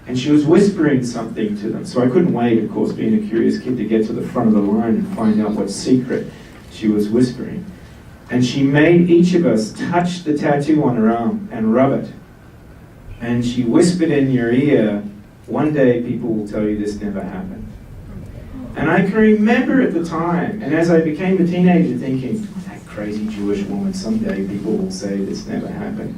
And she was whispering something to them. So I couldn't wait, of course, being a curious kid, to get to the front of the line and find out what secret she was whispering. And she made each of us touch the tattoo on her arm and rub it. And she whispered in your ear, one day people will tell you this never happened. And I can remember at the time, and as I became a teenager thinking, that crazy Jewish woman, someday people will say this never happened.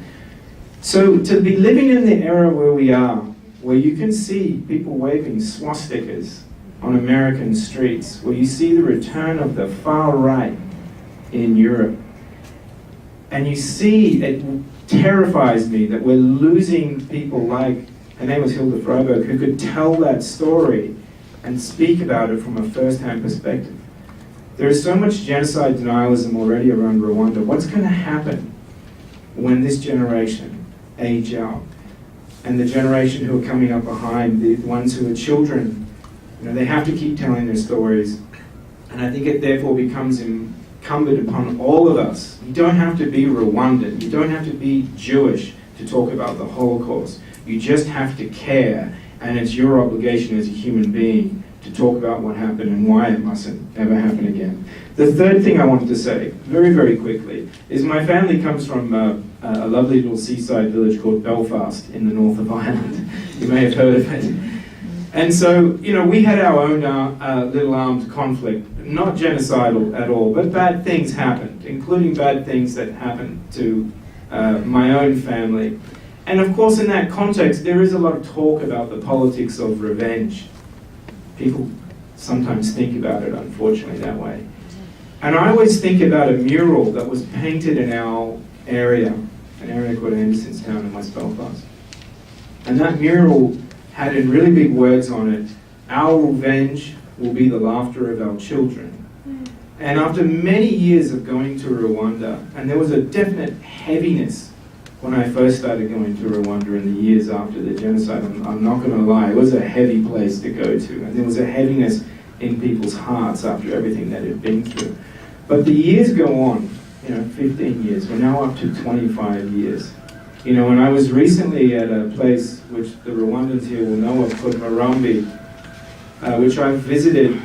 So to be living in the era where we are, where you can see people waving swastikas on American streets, where you see the return of the far right in Europe, and you see, it terrifies me that we're losing people like, her name was Hilda Freiberg, who could tell that story and speak about it from a first-hand perspective. There is so much genocide denialism already around Rwanda. What's going to happen when this generation age out? And the generation who are coming up behind, the ones who are children, they have to keep telling their stories. And I think it therefore becomes incumbent upon all of us. You don't have to be Rwandan. You don't have to be Jewish to talk about the Holocaust. You just have to care. And it's your obligation as a human being to talk about what happened and why it mustn't ever happen again. The third thing I wanted to say, very, very quickly, is my family comes from a lovely little seaside village called Belfast in the north of Ireland. You may have heard of it. And so, we had our own little armed conflict, not genocidal at all, but bad things happened, including bad things that happened to my own family. And of course, in that context, there is a lot of talk about the politics of revenge. People sometimes think about it, unfortunately, that way. And I always think about a mural that was painted in our area, an area called Andersonstown in West Belfast. And that mural had in really big words on it, "Our revenge will be the laughter of our children." And after many years of going to Rwanda, and there was a definite heaviness when I first started going to Rwanda in the years after the genocide, I'm not going to lie, it was a heavy place to go to. And there was a heaviness in people's hearts after everything that had been through. But the years go on, 15 years, we're now up to 25 years. And I was recently at a place which the Rwandans here will know of called Murambi, which I've visited,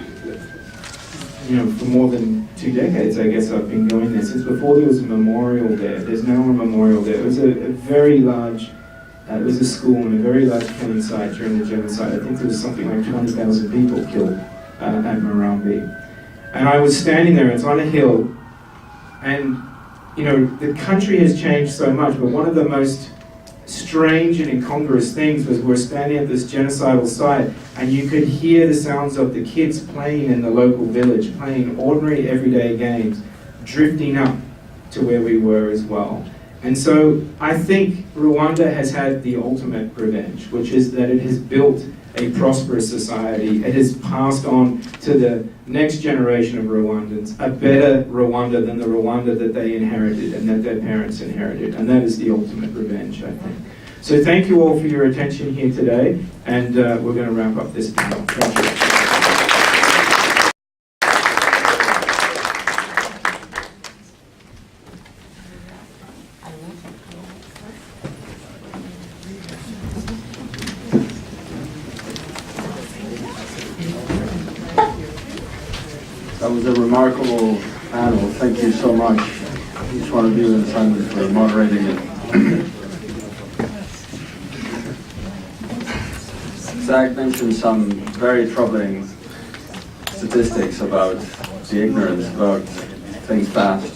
for more than 2 decades, I guess I've been going there. Since before there was a memorial there. There's now a memorial there. It was a very large, it was a school and a very large killing site during the genocide. I think there was something like 20,000 people killed at Murambi. And I was standing there, it's on a hill, and the country has changed so much, but one of the most strange and incongruous things was we're standing at this genocidal site and you could hear the sounds of the kids playing in the local village, playing ordinary everyday games, drifting up to where we were as well. And so I think Rwanda has had the ultimate revenge, which is that it has built a prosperous society. It has passed on to the next generation of Rwandans a better Rwanda than the Rwanda that they inherited and that their parents inherited. And that is the ultimate revenge, I think. So thank you all for your attention here today, and we're going to wrap up this panel. Thank you. That was a remarkable panel. Thank you so much, each one of you and Simon, for moderating it. Zach mentioned some very troubling statistics about the ignorance about things past.